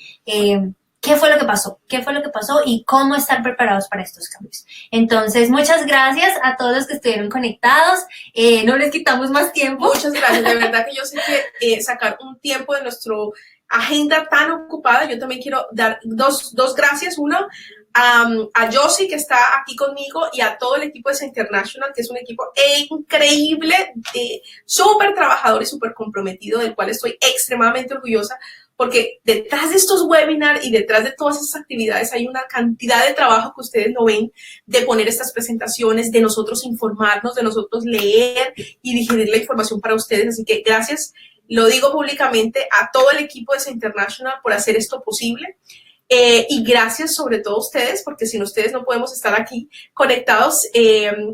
qué fue lo que pasó, y cómo estar preparados para estos cambios. Entonces, muchas gracias a todos los que estuvieron conectados. No les quitamos más tiempo. Muchas gracias. De verdad que yo sé que sacar un tiempo de nuestra agenda tan ocupada, yo también quiero dar dos gracias. Uno, a Josie, que está aquí conmigo, y a todo el equipo de Esa International, que es un equipo increíble, súper trabajador y súper comprometido, del cual estoy extremadamente orgullosa, porque detrás de estos webinars y detrás de todas esas actividades hay una cantidad de trabajo que ustedes no ven, de poner estas presentaciones, de nosotros informarnos, de nosotros leer y digerir la información para ustedes. Así que gracias, lo digo públicamente, a todo el equipo de Esa International por hacer esto posible. Y gracias sobre todo a ustedes, porque sin ustedes no podemos estar aquí conectados,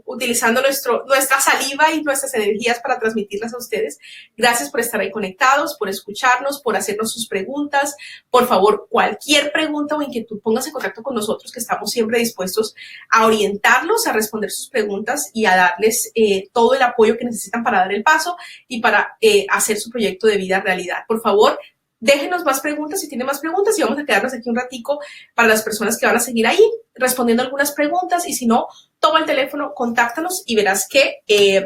utilizando nuestra saliva y nuestras energías para transmitirlas a ustedes. Gracias por estar ahí conectados, por escucharnos, por hacernos sus preguntas. Por favor, cualquier pregunta o inquietud, pónganse en contacto con nosotros, que estamos siempre dispuestos a orientarlos, a responder sus preguntas y a darles todo el apoyo que necesitan para dar el paso y para hacer su proyecto de vida realidad. Por favor, déjenos más preguntas si tienen más preguntas, y vamos a quedarnos aquí un ratico para las personas que van a seguir ahí respondiendo algunas preguntas. Y si no, toma el teléfono, contáctanos y verás que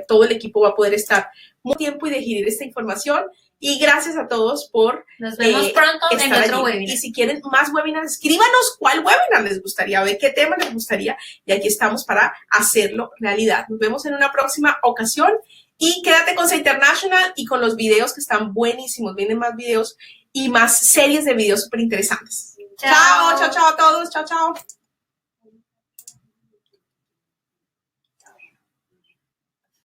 todo el equipo va a poder estar muy tiempo y digerir esta información. Y gracias a todos por nos vemos pronto en otro webinar. Y si quieren más webinars, escríbanos cuál webinar les gustaría, ver qué tema les gustaría, y aquí estamos para hacerlo realidad. Nos vemos en una próxima ocasión y quédate con Esa International y con los videos, que están buenísimos. Vienen más videos y más series de videos súper interesantes. Chao a todos. Chao.